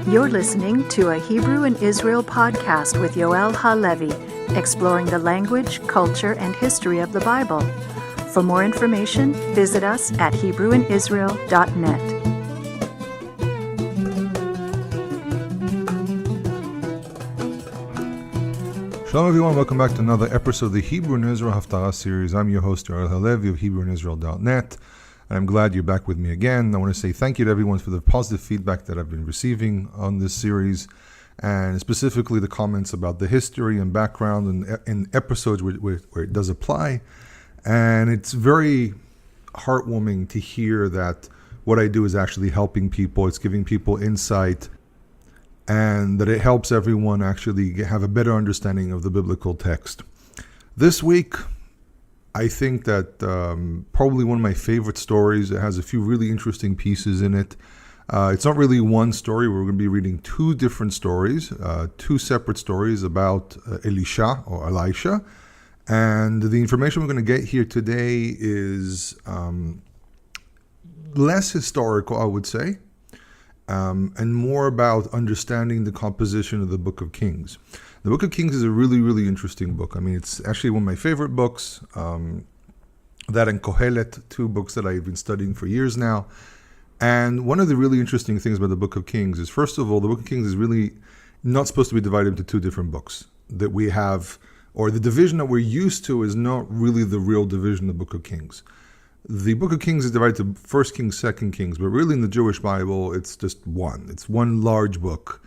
You're listening to a Hebrew in Israel podcast with Yoel Halevi, exploring the language, culture, and history of the Bible. For more information, visit us at HebrewInIsrael.net. Shalom everyone, welcome back to another episode of the Hebrew in Israel Haftarah series. I'm your host, Yoel Halevi of HebrewInIsrael.net. I'm glad you're back with me again. I want to say thank you to everyone for the positive feedback that I've been receiving on this series, and specifically the comments about the history and background and episodes where it does apply. And it's very heartwarming to hear that what I do is actually helping people. It's giving people insight, and that it helps everyone actually have a better understanding of the biblical text. This week, I think that probably one of my favorite stories. It has a few really interesting pieces in it. It's not really one story. We're going to be reading two different stories, two separate stories about Elisha or Elisha. And the information we're going to get here today is less historical, I would say, and more about understanding the composition of the Book of Kings. The Book of Kings is a really, really interesting book. I mean, it's actually one of my favorite books. That and Kohelet, two books that I've been studying for years now. And one of the really interesting things about the Book of Kings is, first of all, the Book of Kings is really not supposed to be divided into two different books that we have, or the division that we're used to is not really the real division of the Book of Kings. The Book of Kings is divided to 1 Kings, 2 Kings, but really in the Jewish Bible, it's just one. It's one large book.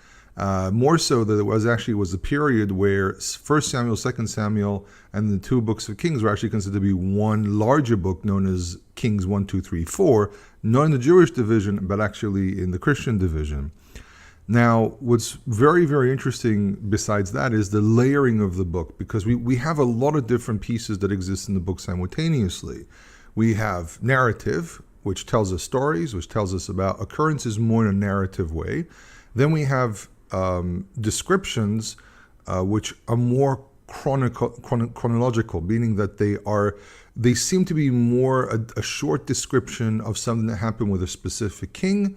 More so that it was a period where 1 Samuel, 2 Samuel, and the two books of Kings were actually considered to be one larger book known as Kings 1, 2, 3, 4, not in the Jewish division, but actually in the Christian division. Now, what's very, very interesting besides that is the layering of the book, because we have a lot of different pieces that exist in the book simultaneously. We have narrative, which tells us stories, which tells us about occurrences more in a narrative way. Then we have descriptions, which are more chronological, meaning that they seem to be more a short description of something that happened with a specific king.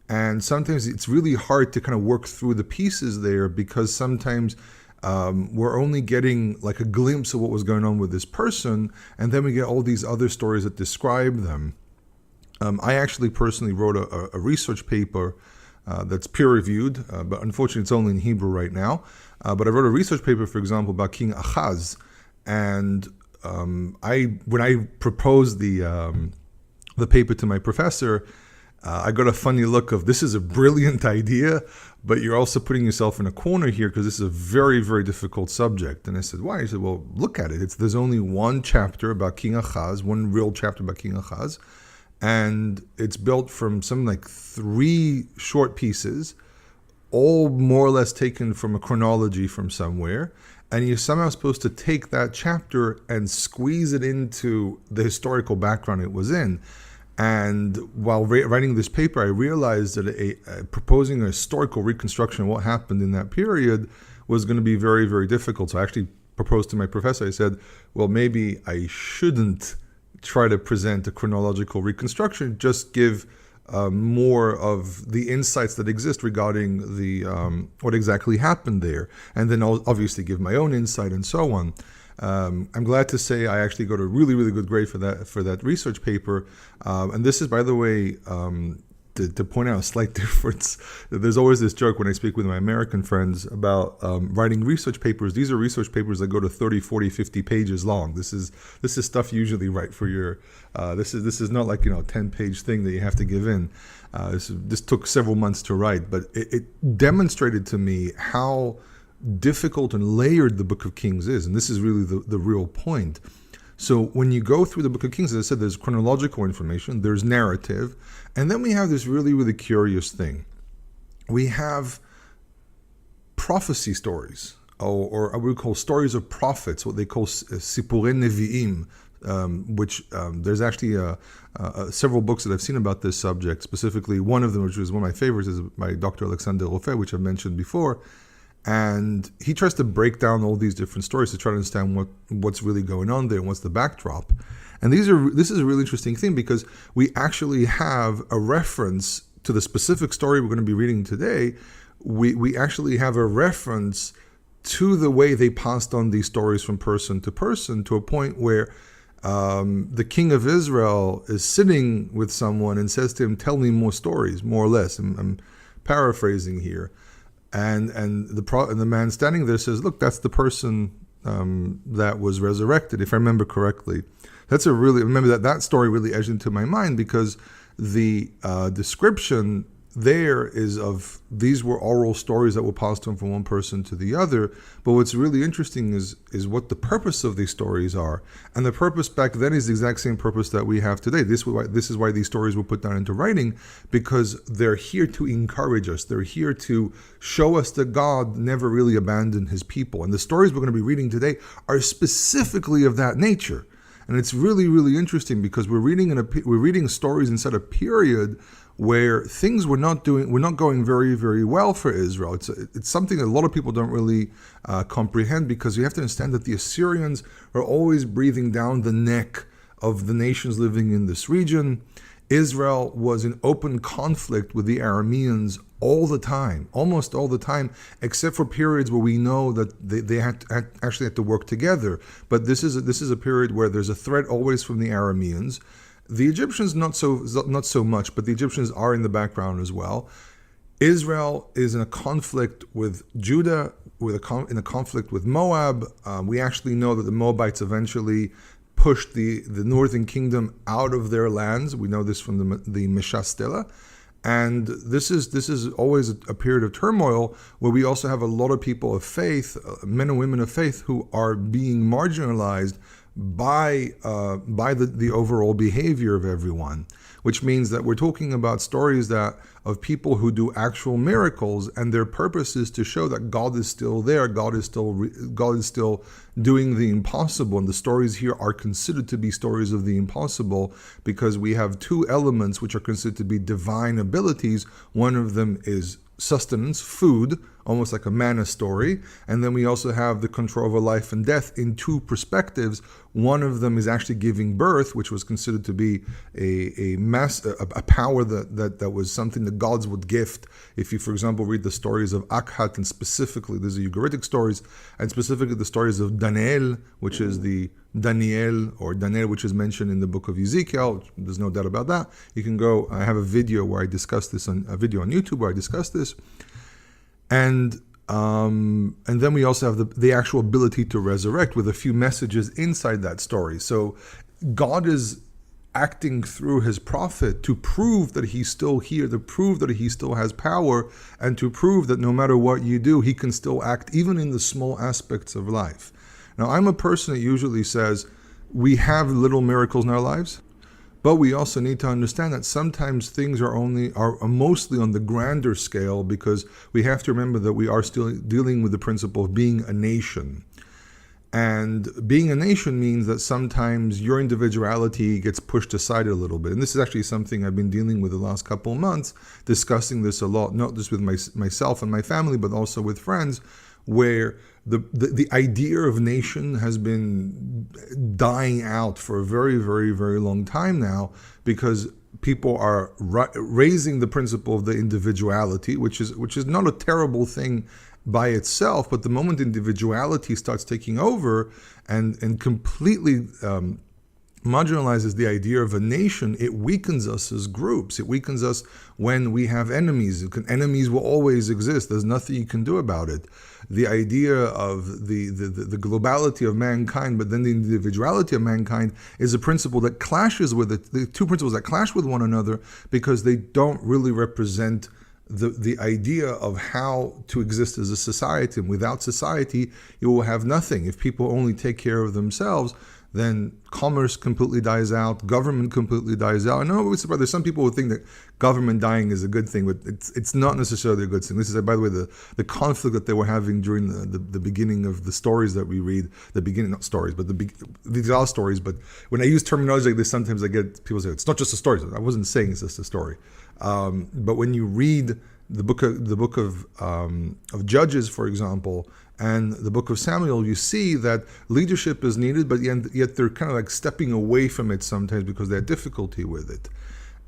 And sometimes it's really hard to kind of work through the pieces there, because sometimes we're only getting like a glimpse of what was going on with this person, and then we get all these other stories that describe them. I actually personally wrote a research paper that's peer-reviewed, but unfortunately it's only in Hebrew right now. But I wrote a research paper, for example, about King Ahaz, and when I proposed the paper to my professor, I got a funny look of, this is a brilliant idea, but you're also putting yourself in a corner here because this is a very, very difficult subject. And I said, why? He said, well, look at it. There's only one chapter about King Ahaz, one real chapter about King Ahaz, and it's built from something like 3 short pieces, all more or less taken from a chronology from somewhere. And you're somehow supposed to take that chapter and squeeze it into the historical background it was in. And while writing this paper, I realized that proposing a historical reconstruction of what happened in that period was going to be very, very difficult. So I actually proposed to my professor, I said, well, maybe I shouldn't try to present a chronological reconstruction, just give more of the insights that exist regarding the what exactly happened there. And then I'll obviously give my own insight and so on. I'm glad to say I actually got a really, really good grade for that research paper. And this is, by the way, to point out a slight difference. There's always this joke when I speak with my American friends about writing research papers. These are research papers that go to 30, 40, 50 pages long. This is stuff you usually write for your. This is not like, 10-page thing that you have to give in. This took several months to write, but it demonstrated to me how difficult and layered the Book of Kings is, and this is really the real point. So when you go through the Book of Kings, as I said, there's chronological information, there's narrative, and then we have this really, really curious thing. We have prophecy stories, or what we call stories of prophets, what they call Sipurei Nevi'im, which there's actually several books that I've seen about this subject. Specifically, one of them, which was one of my favorites, is by Dr. Alexander Rofé, which I've mentioned before. And he tries to break down all these different stories to try to understand what's really going on there and what's the backdrop. And this is a really interesting thing, because we actually have a reference to the specific story we're going to be reading today, we actually have a reference to the way they passed on these stories from person to person, to a point where the king of Israel is sitting with someone and says to him, "Tell me more stories," more or less. I'm paraphrasing here. And the man standing there says, "Look, that's the person that was resurrected," if I remember correctly. Remember that story really edged into my mind, because the description there is of these were oral stories that were passed on from one person to the other. But what's really interesting is what the purpose of these stories are. And the purpose back then is the exact same purpose that we have today. This is why these stories were put down into writing, because they're here to encourage us. They're here to show us that God never really abandoned his people. And the stories we're going to be reading today are specifically of that nature. And it's really, really interesting, because we're reading stories inside a period where things were not going very, very well for Israel. It's something that a lot of people don't really comprehend, because you have to understand that the Assyrians are always breathing down the neck of the nations living in this region. Israel was in open conflict with the Arameans all the time, almost all the time, except for periods where we know that they actually had to work together. But this is a period where there's a threat always from the Arameans. The Egyptians not so much, but the Egyptians are in the background as well. Israel is in a conflict with Judah, in a conflict with Moab. We actually know that the Moabites eventually pushed the northern kingdom out of their lands. We know this from the Meshastela. And this is always a period of turmoil, where we also have a lot of people of faith, men and women of faith, who are being marginalized by the overall behavior of everyone, which means that we're talking about stories of people who do actual miracles, and their purpose is to show that God is still there, God is still doing the impossible. And the stories here are considered to be stories of the impossible, because we have two elements which are considered to be divine abilities. One of them is sustenance, food, almost like a manna story. And then we also have the control over life and death in two perspectives. One of them is actually giving birth, which was considered to be a power that was something that gods would gift. If you, for example, read the stories of Akhat, and specifically, these are Ugaritic stories, and specifically the stories of Daniel, which is the Daniel, which is mentioned in the book of Ezekiel. There's no doubt about that. You can go, I have a video where I discuss this, a video on YouTube where I discuss this. And then we also have the actual ability to resurrect, with a few messages inside that story. So God is acting through his prophet to prove that he's still here, to prove that he still has power, and to prove that no matter what you do, he can still act even in the small aspects of life. Now, I'm a person that usually says we have little miracles in our lives, but we also need to understand that sometimes things are mostly on the grander scale, because we have to remember that we are still dealing with the principle of being a nation. And being a nation means that sometimes your individuality gets pushed aside a little bit. And this is actually something I've been dealing with the last couple of months, discussing this a lot, not just with myself and my family, but also with friends, where the idea of nation has been dying out for a very, very, very long time now, because people are raising the principle of the individuality, which is not a terrible thing by itself, but the moment individuality starts taking over and completely marginalizes the idea of a nation, it weakens us as groups. It weakens us when we have enemies. Enemies will always exist. There's nothing you can do about it. The idea of the globality of mankind, but then the individuality of mankind, is a principle that clashes with it. The two principles that clash with one another, because they don't really represent the idea of how to exist as a society. And without society, you will have nothing. If people only take care of themselves, then commerce completely dies out, government completely dies out. I know there's some people who think that government dying is a good thing, but it's not necessarily a good thing. This is, by the way, the conflict that they were having during the beginning of the stories that we read. Not stories, but these are stories. But when I use terminology like this, sometimes I get people say, it's not just a story. I wasn't saying it's just a story. But when you read the book of Judges, for example, and the book of Samuel, you see that leadership is needed, but yet they're kind of like stepping away from it sometimes because they have difficulty with it.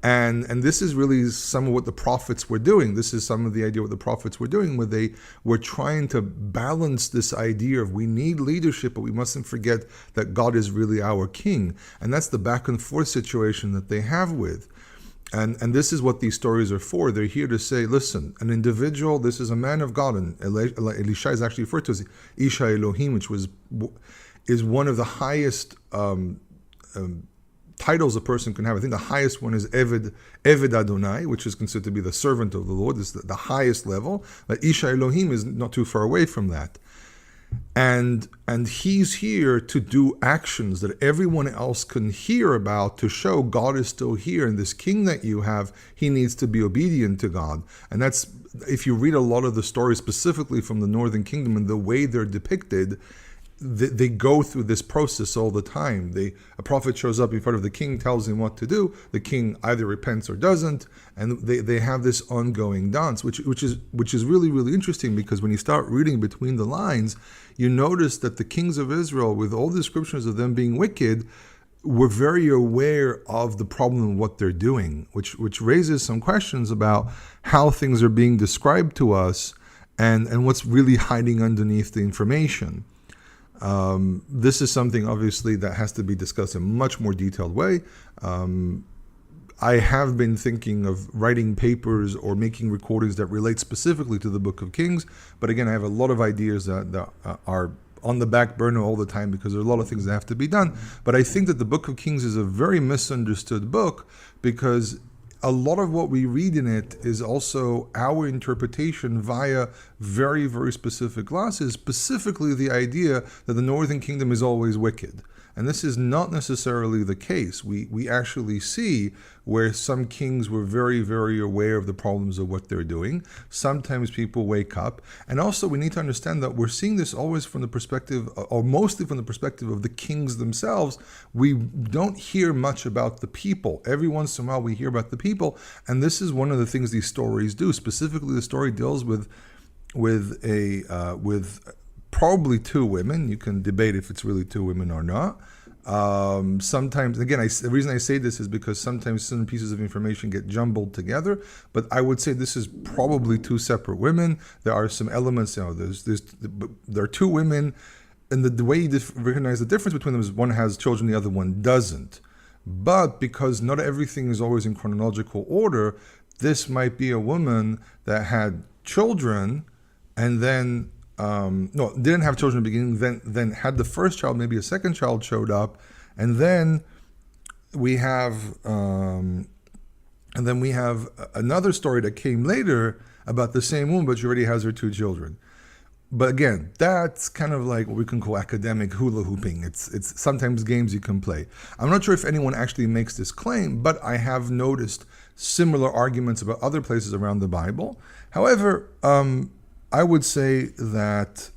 And this is really some of what the prophets were doing. This is some of the idea what the prophets were doing, where they were trying to balance this idea of we need leadership, but we mustn't forget that God is really our king. And that's the back and forth situation that they have with. And this is what these stories are for. They're here to say, listen, an individual, this is a man of God, and Elisha is actually referred to as Isha Elohim, which is one of the highest titles a person can have. I think the highest one is Eved Adonai, which is considered to be the servant of the Lord. This is the highest level. But Isha Elohim is not too far away from that. And he's here to do actions that everyone else can hear about to show God is still here. And this king that you have, he needs to be obedient to God. And that's, if you read a lot of the stories specifically from the Northern Kingdom and the way they're depicted, they go through this process all the time. A prophet shows up in front of the king, tells him what to do. The king either repents or doesn't, and they have this ongoing dance, which is really, really interesting, because when you start reading between the lines, you notice that the kings of Israel, with all the descriptions of them being wicked, were very aware of the problem of what they're doing, which raises some questions about how things are being described to us and what's really hiding underneath the information. This is something obviously that has to be discussed in a much more detailed way. I have been thinking of writing papers or making recordings that relate specifically to the Book of Kings, but again, I have a lot of ideas that are on the back burner all the time because there are a lot of things that have to be done. But I think that the Book of Kings is a very misunderstood book, because a lot of what we read in it is also our interpretation via very, very specific glasses, specifically the idea that the Northern Kingdom is always wicked. And this is not necessarily the case. We actually see where some kings were very, very aware of the problems of what they're doing. Sometimes people wake up. And also we need to understand that we're seeing this always from the perspective, or mostly from the perspective of the kings themselves. We don't hear much about the people. Every once in a while we hear about the people. And this is one of the things these stories do. Specifically, the story deals with probably two women. You can debate if it's really two women or not. Sometimes, again, the reason I say this is because sometimes some pieces of information get jumbled together, but I would say this is probably two separate women. There are some elements, there are two women, and the way you recognize the difference between them is one has children, the other one doesn't. But because not everything is always in chronological order, this might be a woman that had children and then didn't have children in the beginning, then had the first child, maybe a second child showed up, and then we have another story that came later about the same woman, but she already has her two children. But again, that's kind of like what we can call academic hula hooping. It's sometimes games you can play. I'm not sure if anyone actually makes this claim, but I have noticed similar arguments about other places around the Bible. However, I would say that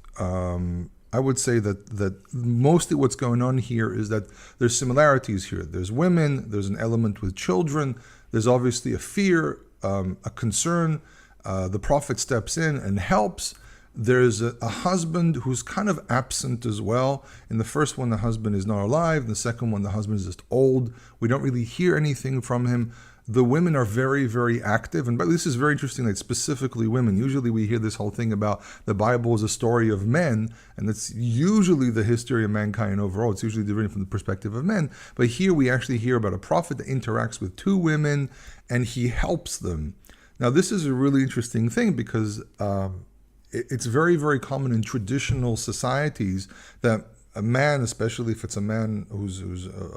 mostly what's going on here is that there's similarities here. There's women, there's an element with children, there's obviously a fear, a concern. The prophet steps in and helps. There's a husband who's kind of absent as well. In the first one, the husband is not alive. In the second one, the husband is just old. We don't really hear anything from him. The women are very, very active. And this is very interesting that specifically women. Usually we hear this whole thing about the Bible is a story of men, and it's usually the history of mankind overall. It's usually written from the perspective of men. But here we actually hear about a prophet that interacts with two women, and he helps them. Now, this is a really interesting thing because it's very, very common in traditional societies that a man, especially if it's a man who's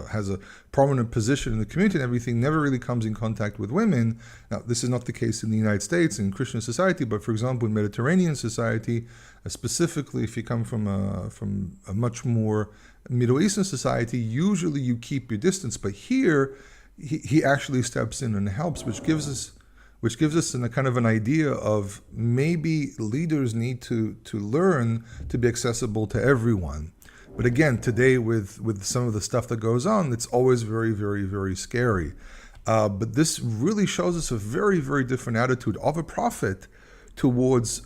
has a prominent position in the community and everything, never really comes in contact with women. Now, this is not the case in the United States, in Christian society, but for example, in Mediterranean society, specifically if you come from a much more Middle Eastern society, usually you keep your distance. But here, he actually steps in and helps, which gives us a kind of an idea of maybe leaders need to learn to be accessible to everyone. But again, today with some of the stuff that goes on, it's always very, very, very scary. But this really shows us a very, very different attitude of a prophet towards,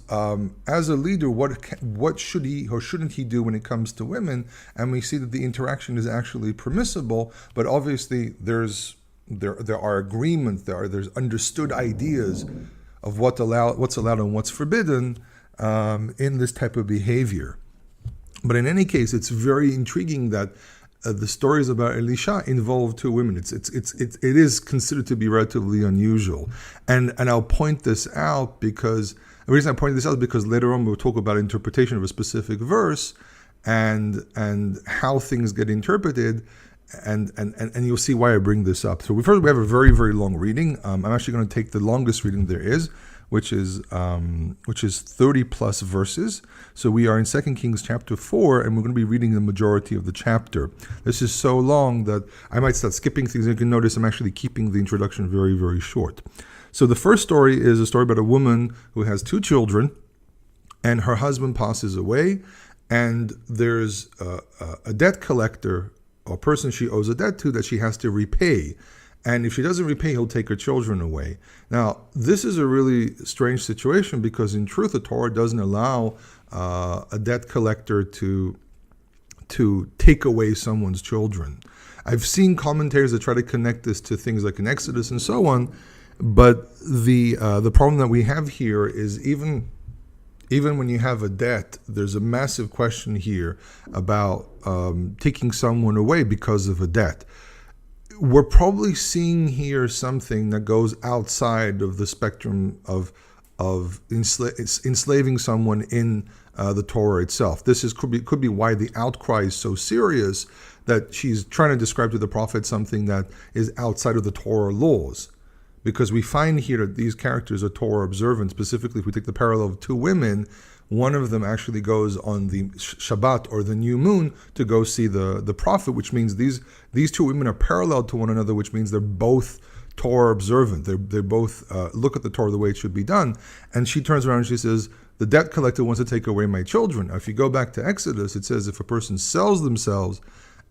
as a leader, what should he or shouldn't he do when it comes to women. And we see that the interaction is actually permissible, but obviously there's there are agreements, there's understood ideas of what's allowed and what's forbidden in this type of behavior. But in any case, it's very intriguing that the stories about Elisha involve two women. It is considered to be relatively unusual, and I'll point this out because the reason I point this out is because later on we'll talk about interpretation of a specific verse and how things get interpreted, and you'll see why I bring this up. So we have a very, very long reading. I'm actually going to take the longest reading there is, which is 30 plus verses. So we are in 2 Kings chapter 4, and we're going to be reading the majority of the chapter. This is so long that I might start skipping things. You can notice I'm actually keeping the introduction very, very short. So the first story is a story about a woman who has two children, and her husband passes away, and there's a debt collector, or a person she owes a debt to, that she has to repay. And if she doesn't repay, he'll take her children away. Now, this is a really strange situation because in truth, the Torah doesn't allow a debt collector to take away someone's children. I've seen commentators that try to connect this to things like in Exodus and so on, but the problem that we have here is even when you have a debt, there's a massive question here about taking someone away because of a debt. We're probably seeing here something that goes outside of the spectrum of enslaving someone in the Torah itself. This could be why the outcry is so serious, that she's trying to describe to the prophet something that is outside of the Torah laws. Because we find here that these characters are Torah observant. Specifically, if we take the parallel of two women, one of them actually goes on the Shabbat or the new moon to go see the prophet, which means these two women are parallel to one another, which means they're both Torah observant. They both look at the Torah the way it should be done. And she turns around and she says, the debt collector wants to take away my children. Now, if you go back to Exodus, it says if a person sells themselves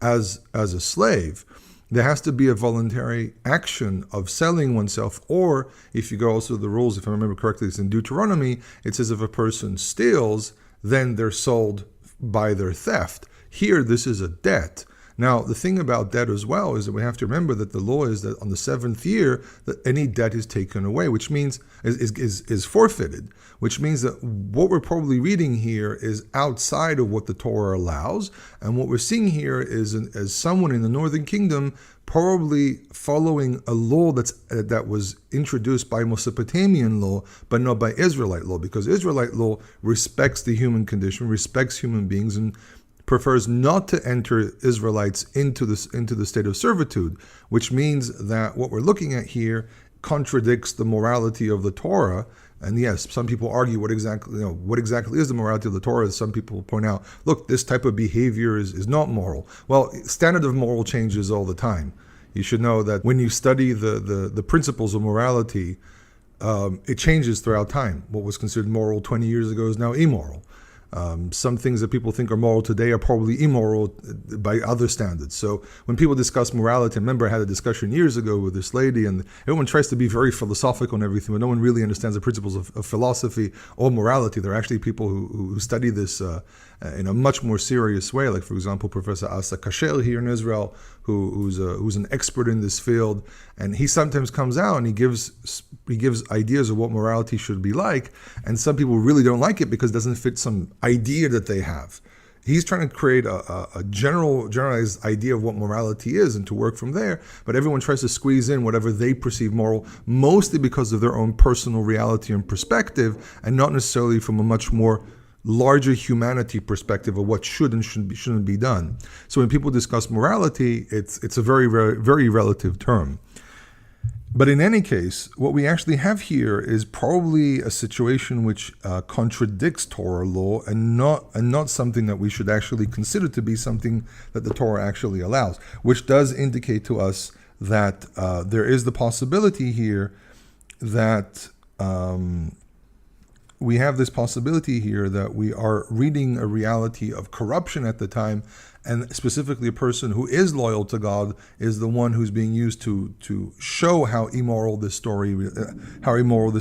as a slave, there has to be a voluntary action of selling oneself, or if you go also to the rules, if I remember correctly, it's in Deuteronomy, it says if a person steals, then they're sold by their theft. Here, this is a debt. Now, the thing about debt as well is that we have to remember that the law is that on the seventh year, that any debt is taken away, which means is forfeited, which means that what we're probably reading here is outside of what the Torah allows. And what we're seeing here is as someone in the northern kingdom probably following a law that was introduced by Mesopotamian law, but not by Israelite law, because Israelite law respects the human condition, respects human beings, and prefers not to enter Israelites into the state of servitude, which means that what we're looking at here contradicts the morality of the Torah. And yes, some people argue what exactly is the morality of the Torah. Some people point out, look, this type of behavior is not moral. Well, standard of moral changes all the time. You should know that when you study the principles of morality, it changes throughout time. What was considered moral 20 years ago is now immoral. Some things that people think are moral today are probably immoral by other standards. So when people discuss morality, remember I had a discussion years ago with this lady, and everyone tries to be very philosophical and everything, but no one really understands the principles of philosophy or morality. There are actually people who study this in a much more serious way. Like, for example, Professor Asa Kasher here in Israel, who's an expert in this field, and he sometimes comes out and he gives ideas of what morality should be like, and some people really don't like it because it doesn't fit some idea that they have. He's trying to create a generalized idea of what morality is and to work from there, but everyone tries to squeeze in whatever they perceive moral, mostly because of their own personal reality and perspective, and not necessarily from a much more larger humanity perspective of what should and shouldn't be done. So when people discuss morality, it's a very, very, very relative term. But in any case, what we actually have here is probably a situation which contradicts Torah law and not something that we should actually consider to be something that the Torah actually allows, which does indicate to us that there is the possibility here that we have this possibility here that we are reading a reality of corruption at the time, and specifically a person who is loyal to God is the one who's being used to show how immoral this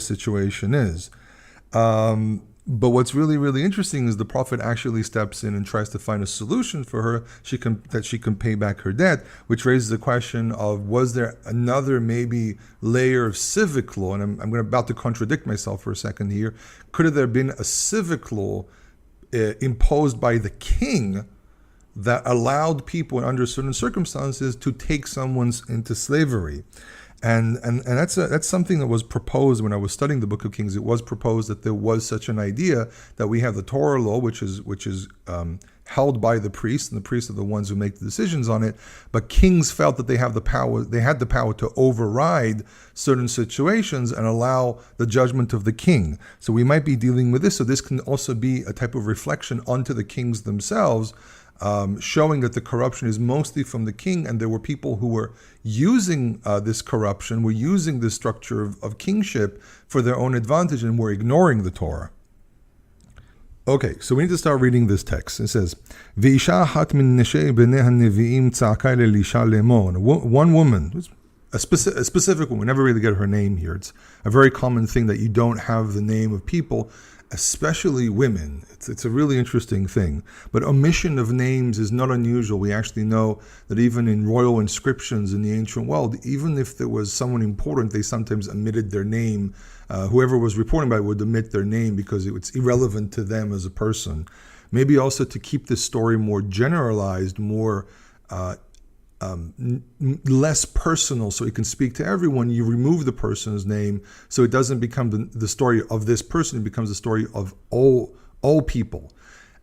situation is. But what's really, really interesting is the prophet actually steps in and tries to find a solution for her that she can pay back her debt, which raises the question of, was there another maybe layer of civic law? And I'm about to contradict myself for a second here. Could have there been a civic law imposed by the king that allowed people under certain circumstances to take someone into slavery? And that's something that was proposed when I was studying the Book of Kings. It was proposed that there was such an idea that we have the Torah law, which is held by the priests, and the priests are the ones who make the decisions on it. But kings felt that they had the power to override certain situations and allow the judgment of the king. So we might be dealing with this. So this can also be a type of reflection onto the kings themselves, showing that the corruption is mostly from the king, and there were people who were using this corruption, were using this structure of kingship for their own advantage, and were ignoring the Torah. Okay, so we need to start reading this text. It says, "Ve'isha achat min neshei bnei hanevi'im tza'aka el Elisha lemor." One woman, a specific woman, we never really get her name here. It's a very common thing that you don't have the name of people, especially women. It's a really interesting thing. But omission of names is not unusual. We actually know that even in royal inscriptions in the ancient world, even if there was someone important, they sometimes omitted their name. Whoever was reporting by it would omit their name because it's irrelevant to them as a person. Maybe also to keep this story more generalized, more less personal, so it can speak to everyone, you remove the person's name, so it doesn't become the story of this person, it becomes the story of all people.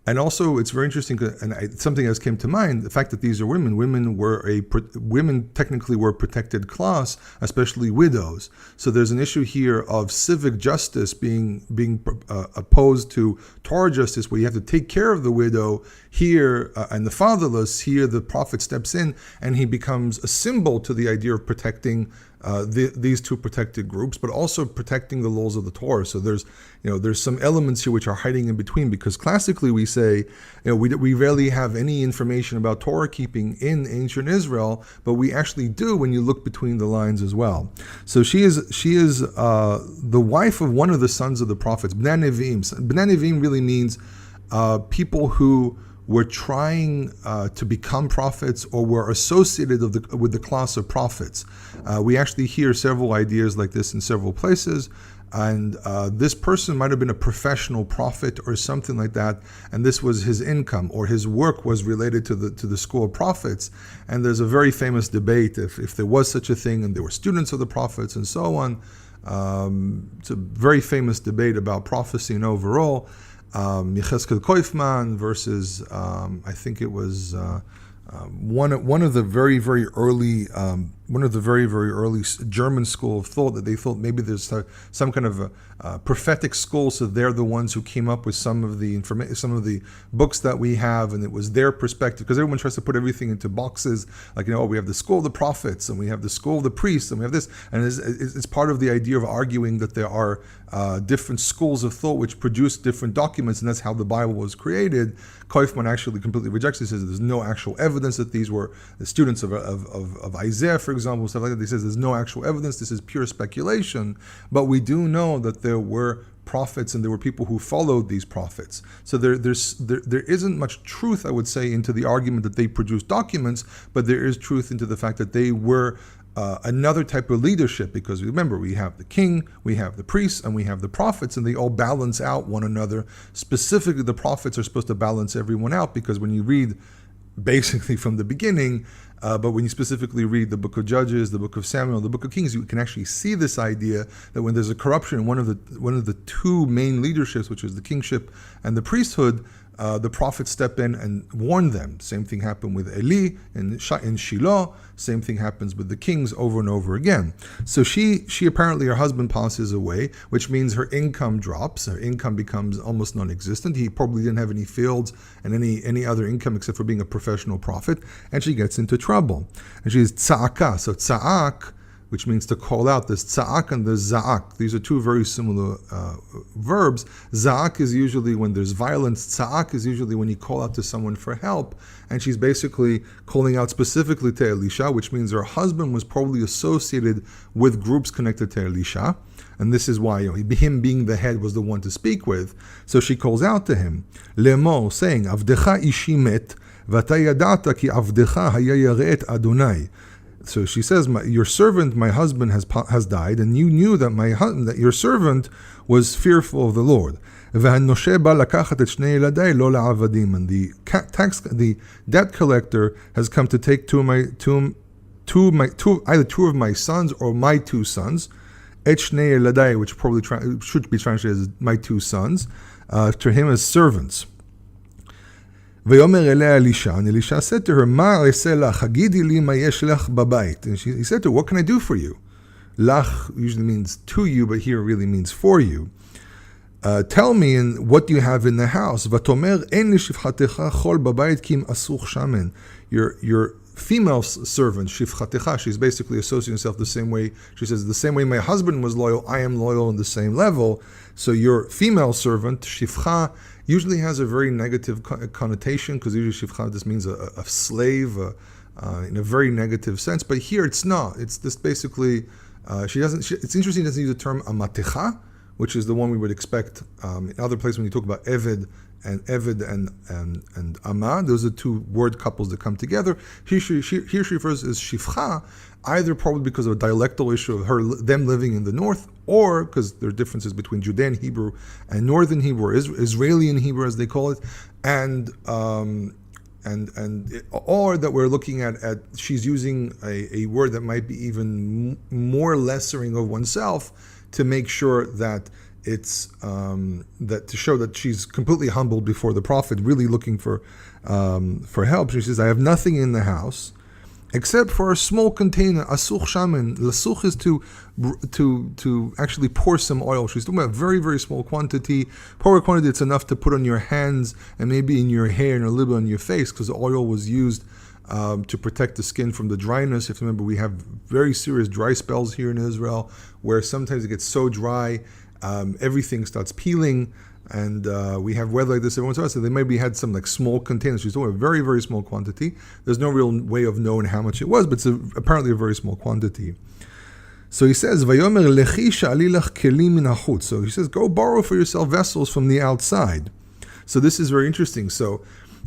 And also, it's very interesting, and something else came to mind, the fact that these are women. Women technically were a protected class, especially widows. So there's an issue here of civic justice being opposed to Torah justice, where you have to take care of the widow here and the fatherless. Here, the prophet steps in, and he becomes a symbol to the idea of protecting these two protected groups, but also protecting the laws of the Torah. So there's some elements here which are hiding in between, because classically we say, we rarely have any information about Torah keeping in ancient Israel, but we actually do when you look between the lines as well. So she is the wife of one of the sons of the prophets, Bnei Nevi'im. Bnei Nevi'im really means people who were trying to become prophets or were associated with the class of prophets. We actually hear several ideas like this in several places, and this person might have been a professional prophet or something like that, and this was his income, or his work was related to the school of prophets. And there's a very famous debate if there was such a thing and there were students of the prophets and so on. It's a very famous debate about prophecy and overall. Yechezkel Koifman versus I think it was one of the very early German school of thought, that they thought maybe there's some kind of a prophetic school, so they're the ones who came up with some of the books that we have, and it was their perspective, because everyone tries to put everything into boxes, like, we have the school of the prophets and we have the school of the priests and we have this, and it's part of the idea of arguing that there are different schools of thought which produce different documents, and that's how the Bible was created. Koifman actually completely rejects it. He says there's no actual evidence that these were the students of Isaiah, for example, stuff like that. He says there's no actual evidence. This is pure speculation. But we do know that there were prophets and there were people who followed these prophets. So there isn't much truth, I would say, into the argument that they produced documents, but there is truth into the fact that they were another type of leadership, because remember, we have the king, we have the priests, and we have the prophets, and they all balance out one another. Specifically, the prophets are supposed to balance everyone out, because when you read basically from the beginning, but when you specifically read the book of Judges, the book of Samuel, the book of Kings, you can actually see this idea that when there's a corruption in one of the two main leaderships, which is the kingship and the priesthood, the prophets step in and warn them. Same thing happened with Eli in Shiloh. Same thing happens with the kings over and over again. So she apparently, her husband passes away, which means her income drops. Her income becomes almost non-existent. He probably didn't have any fields and any other income except for being a professional prophet, and she gets into trouble. And she's tza'aka. So tza'ak, which means to call out. There's tza'ak and there's za'ak. These are two very similar verbs. Za'ak is usually when there's violence. Tza'ak is usually when you call out to someone for help. And she's basically calling out specifically to Elisha, which means her husband was probably associated with groups connected to Elisha. And this is why, him being the head was the one to speak with. So she calls out to him, Lemo, saying, Avdecha ishi met, v'ata yadata ki avdecha haya yare'et Adonai. So she says, your servant, my husband, has died, and you knew that that your servant was fearful of the Lord. And the debt collector has come to take either two of my sons or my two sons, which probably should be translated as my two sons, to him as servants. And Elisha said to her, and he said to her, what can I do for you? Lach usually means to you, but here it really means for you. Tell me what you have in the house. Your female servant, shifchatecha, she's basically associating herself the same way. She says, the same way my husband was loyal, I am loyal on the same level. So your female servant, shifcha, usually has a very negative connotation, because usually shifcha, this means a slave in a very negative sense. But here it's not. It's this basically, it's interesting, she doesn't use the term amatecha, which is the one we would expect in other places when you talk about Eved and Amma. Those are two word couples that come together. Here she refers as Shifcha, either probably because of a dialectal issue of them living in the north, or because there are differences between Judean Hebrew and Northern Hebrew, or Israeli Hebrew as they call it, or that we're looking at she's using a word that might be even more lessering of oneself, to make sure that it's that to show that she's completely humbled before the prophet, really looking for help. She says, I have nothing in the house except for a small container, asuch shaman. Lasuch is to actually pour some oil. She's talking about a very, very small quantity. Pour a quantity that's enough to put on your hands and maybe in your hair and a little bit on your face, because the oil was used to protect the skin from the dryness. If you remember, we have very serious dry spells here in Israel, where sometimes it gets so dry, everything starts peeling, and we have weather like this every once in a while. So they maybe had some small containers. She's talking about a very, very small quantity. There's no real way of knowing how much it was, but it's apparently a very small quantity. So he says, Vayomer lechi sha'ali lach kelim min hachutz. So he says, go borrow for yourself vessels from the outside. So this is very interesting. So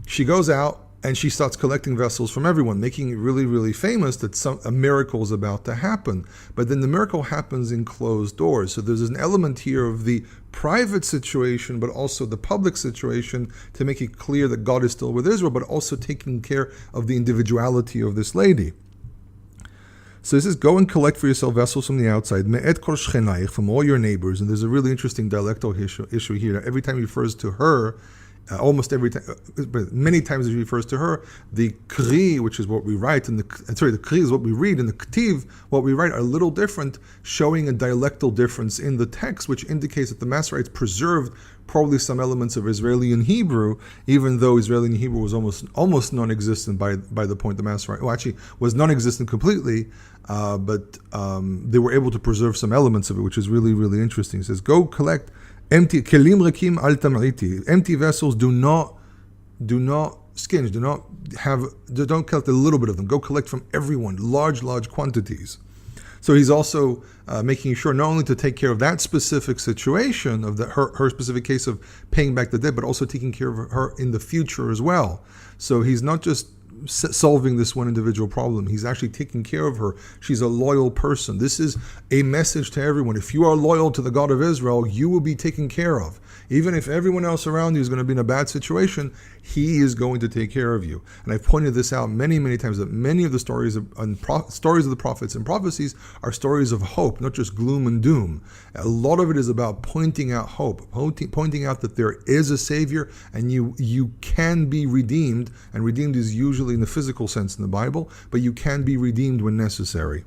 she goes out and she starts collecting vessels from everyone, making it really, really famous that a miracle is about to happen. But then the miracle happens in closed doors. So there's an element here of the private situation, but also the public situation, to make it clear that God is still with Israel, but also taking care of the individuality of this lady. So he says, go and collect for yourself vessels from the outside, me'et kol shchenaich, from all your neighbors. And there's a really interesting dialectal issue here. Every time he refers to her, almost every time, but many times he refers to her, the kri, which is what we write, the kri is what we read, and the ktiv, what we write, are a little different, showing a dialectal difference in the text, which indicates that the Masoretes preserved probably some elements of Israeli and Hebrew, even though Israeli and Hebrew was almost non-existent by the point the Masoretes, well, actually was non-existent completely, but they were able to preserve some elements of it, which is really, really interesting. He says, go collect empty kelim rekim al tamriti. Empty vessels do not skins. Don't collect a little bit of them. Go collect from everyone, large quantities. So he's also making sure not only to take care of that specific situation of her specific case of paying back the debt, but also taking care of her in the future as well. So he's not just solving this one individual problem. He's actually taking care of her. She's a loyal person. This is a message to everyone. If you are loyal to the God of Israel, you will be taken care of. Even if everyone else around you is going to be in a bad situation, He is going to take care of you. And I've pointed this out many, many times, that many of the stories of the prophets and prophecies are stories of hope, not just gloom and doom. A lot of it is about pointing out hope, pointing out that there is a Savior, and you can be redeemed. And redeemed is usually in the physical sense in the Bible, but you can be redeemed when necessary.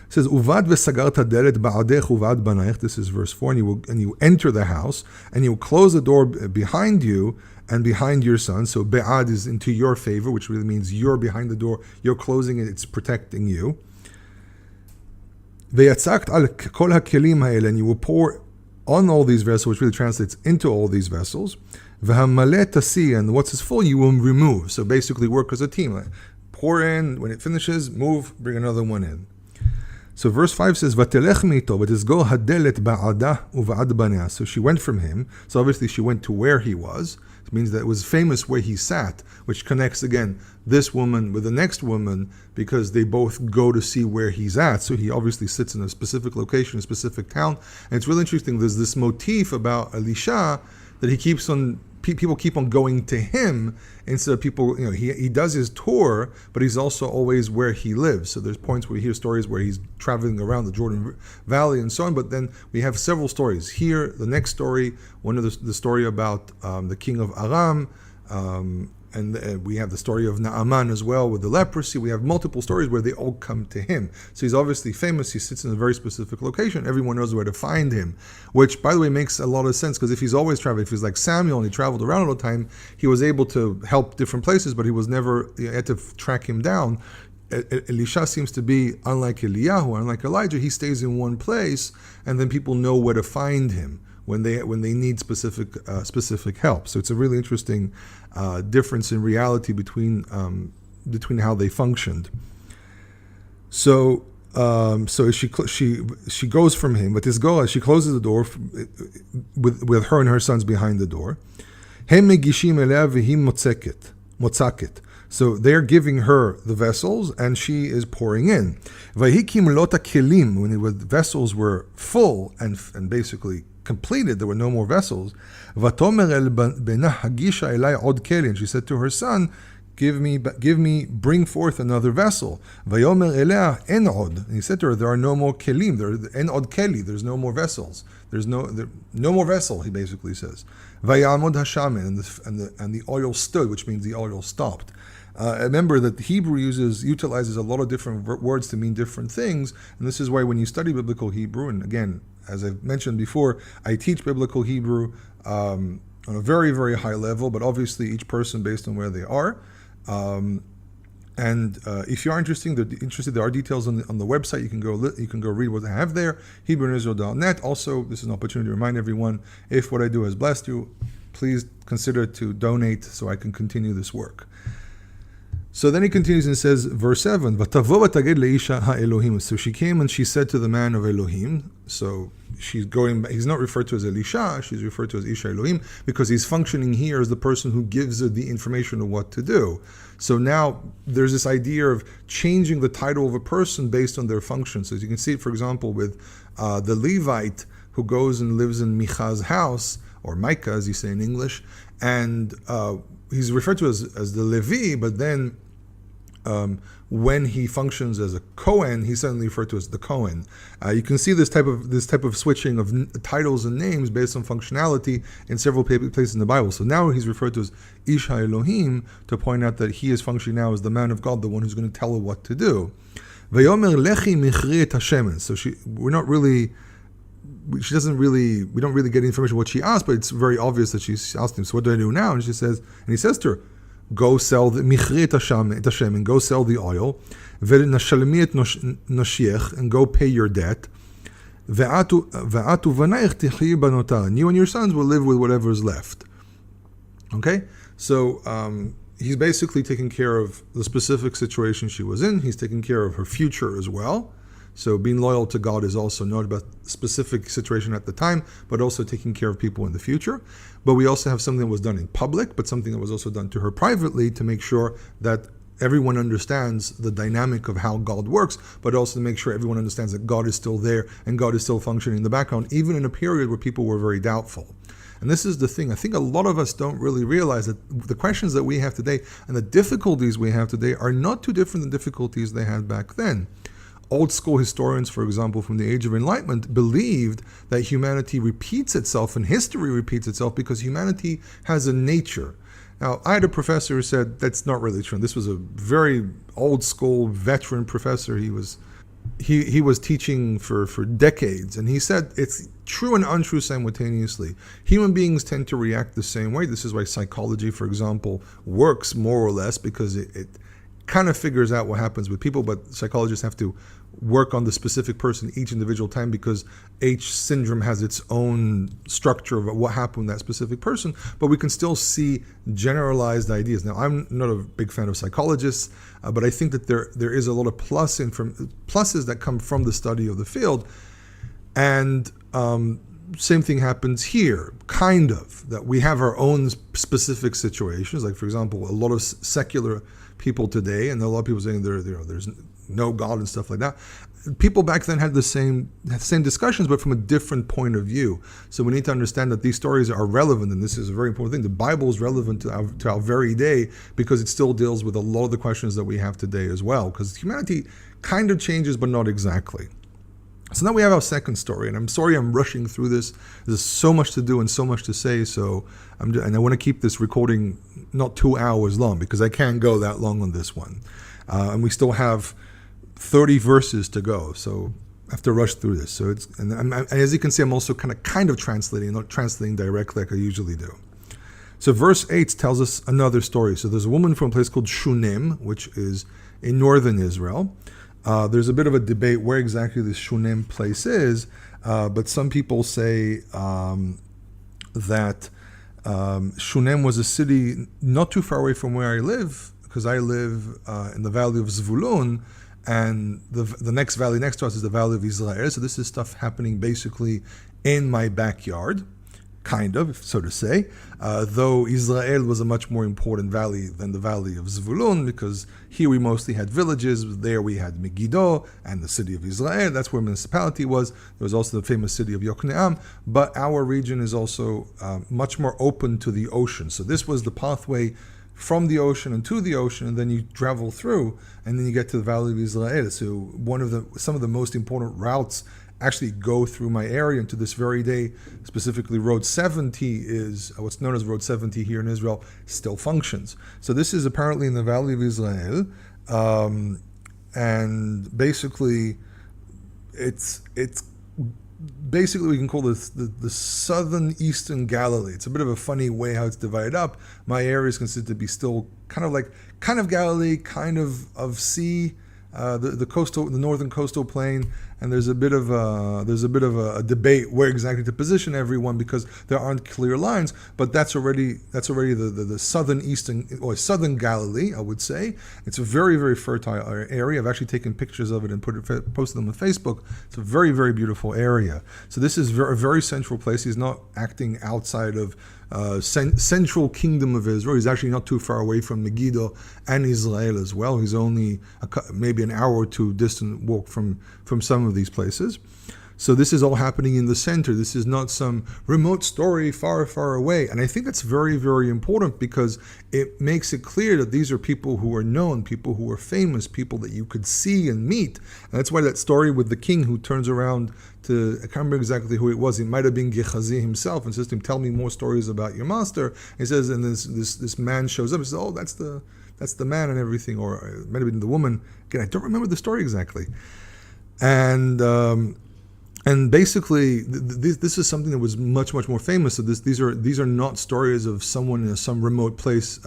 It says, Uvad v'sagarta deret ba'adech uvad banayich. This is verse 4. And you enter the house, and you close the door behind you and behind your son. So be'ad is into your favor, which really means you're behind the door. You're closing it. It's protecting you. ויצקת על כל הכלים האלה, and you will pour on all these vessels, which really translates into all these vessels. והמלא תשיא, and once it's full, you will remove. So basically work as a team. Like, pour in, when it finishes, move, bring another one in. So verse 5 says, ותלך מאיתו, ותסגור הדלת בעדה ובעד בניה. So she went from him. So obviously she went to where he was. It means that it was famous where he sat, which connects again this woman with the next woman because they both go to see where he's at. So he obviously sits in a specific location, a specific town. And it's really interesting. There's this motif about Elisha that he keeps on, people keep on going to him instead of people, he does his tour, but he's also always where he lives. So there's points where we hear stories where he's traveling around the Jordan Valley and so on, but then we have several stories. Here, the next story, one of the story about the king of Aram, and we have the story of Naaman as well with the leprosy. We have multiple stories where they all come to him. So he's obviously famous. He sits in a very specific location. Everyone knows where to find him, which, by the way, makes a lot of sense because if he's always traveling, if he's like Samuel and he traveled around all the time, he was able to help different places, but he was never, you had to track him down. Elisha seems to be, unlike Eliyahu, unlike Elijah, he stays in one place and then people know where to find him when they need specific help. So it's a really interesting difference in reality between how they functioned. So she goes from him, but this girl, she closes the door with her and her sons behind the door. Hem megishim elea v'hi motzaket. So they're giving her the vessels, and she is pouring in. Vahikim lota kelim, when the vessels were full and basically completed, there were no more vessels. Vatomer el benah hagisha elai od keli, and she said to her son, give me, bring forth another vessel. Vayomer elea en od, and he said to her, there are no more kelim, there en od keli, there's no more vessels. There's no more vessel, he basically says. Vayamod hashamen, and the oil stood, which means the oil stopped. Remember that the Hebrew utilizes a lot of different words to mean different things, and this is why when you study biblical Hebrew, and again, as I've mentioned before, I teach biblical Hebrew on a very, very high level, but obviously each person based on where they are. And if you are interested, there are details on the website. You can go read what I have there, HebrewInIsrael.net. Also, this is an opportunity to remind everyone, if what I do has blessed you, please consider to donate so I can continue this work. So then he continues and says, verse 7, "Vatavo v'taged leisha ha'Elohim." So she came and she said to the man of Elohim. So he's not referred to as Elisha, she's referred to as Isha Elohim, because he's functioning here as the person who gives her the information of what to do. So now there's this idea of changing the title of a person based on their function. So as you can see, for example, with the Levite who goes and lives in Micha's house, or Micah as you say in English, and he's referred to as the Levi, but then when he functions as a Kohen, he's suddenly referred to as the Kohen. You can see this type of switching of titles and names based on functionality in several places in the Bible. So now he's referred to as Ish HaElohim to point out that he is functioning now as the man of God, the one who's going to tell her what to do. Vayomer lechi michri et hashemen. So we don't really get information what she asked, but it's very obvious that she's asked him, so what do I do now? And he says to her, go sell the michri et hashemen, go sell the oil, v'nashalmi et noshiech, and go pay your debt, ve'atu v'naich tichyi banota, and you and your sons will live with whatever is left. Okay, so he's basically taking care of the specific situation she was in. He's taking care of her future as well. So being loyal to God is also not about specific situation at the time, but also taking care of people in the future. But we also have something that was done in public, but something that was also done to her privately to make sure that everyone understands the dynamic of how God works, but also to make sure everyone understands that God is still there and God is still functioning in the background, even in a period where people were very doubtful. And this is the thing. I think a lot of us don't really realize that the questions that we have today and the difficulties we have today are not too different than difficulties they had back then. Old school historians, for example, from the Age of Enlightenment, believed that humanity repeats itself and history repeats itself because humanity has a nature. Now, I had a professor who said that's not really true. This was a very old school veteran professor. He was teaching for decades, and he said it's true and untrue simultaneously. Human beings tend to react the same way. This is why psychology, for example, works more or less, because it kind of figures out what happens with people, but psychologists have to work on the specific person each individual time, because each syndrome has its own structure of what happened with that specific person, but we can still see generalized ideas. Now, I'm not a big fan of psychologists, but I think that there is a lot of pluses that come from the study of the field. And same thing happens here, kind of, that we have our own specific situations. Like, for example, a lot of secular people today, and a lot of people saying there's no God and stuff like that. People back then had the same discussions, but from a different point of view. So we need to understand that these stories are relevant, and this is a very important thing. The Bible is relevant to our very day, because it still deals with a lot of the questions that we have today as well, because humanity kind of changes, but not exactly. So now we have our second story, and I'm sorry I'm rushing through this. There's so much to do and so much to say, and I want to keep this recording not 2 hours long, because I can't go that long on this one. And we still have 30 verses to go, so I have to rush through this. So and as you can see, I'm also kind of translating, not translating directly like I usually do. So verse 8 tells us another story. So there's a woman from a place called Shunem, which is in northern Israel. There's a bit of a debate where exactly this Shunem place is, but some people say that Shunem was a city not too far away from where I live, because I live in the valley of Zvulun, and the next valley next to us is the valley of Israel. So this is stuff happening basically in my backyard, kind of, so to say, though Israel was a much more important valley than the valley of Zvulun, because here we mostly had villages. There we had Megiddo and the city of Israel. That's where municipality was. There was also the famous city of Yokneam, but our region is also much more open to the ocean. So this was the pathway from the ocean and to the ocean, and then you travel through, and then you get to the valley of Israel. So some of the most important routes actually go through my area, and to this very day, specifically Road 70 is what's known as Road 70 here in Israel, still functions. So this is apparently in the Valley of Israel, and basically it's basically we can call this the southern eastern Galilee. It's a bit of a funny way how it's divided up. My area is considered to be still kind of Galilee, kind of sea, the northern coastal plain, and there's a bit of a debate where exactly to position everyone, because there aren't clear lines. But that's already the southern eastern or southern Galilee, I would say. It's a very, very fertile area. I've actually taken pictures of it and posted them on Facebook. It's a very, very beautiful area. So this is a very central place. He's not acting outside of central kingdom of Israel. He's actually not too far away from Megiddo and Israel as well. He's only maybe an hour or two distant walk from some of these places. So this is all happening in the center. This is not some remote story far, far away. And I think that's very, very important, because it makes it clear that these are people who are known, people who are famous, people that you could see and meet. And that's why that story with the king who turns around to, I can't remember exactly who it was. It might have been Gehazi himself, and says to him, "Tell me more stories about your master." He says, and this man shows up. He says, "Oh, that's the man," and everything, or it might have been the woman. Again, I don't remember the story exactly. And basically, this is something that was much, much more famous. So these are not stories of someone in some remote place.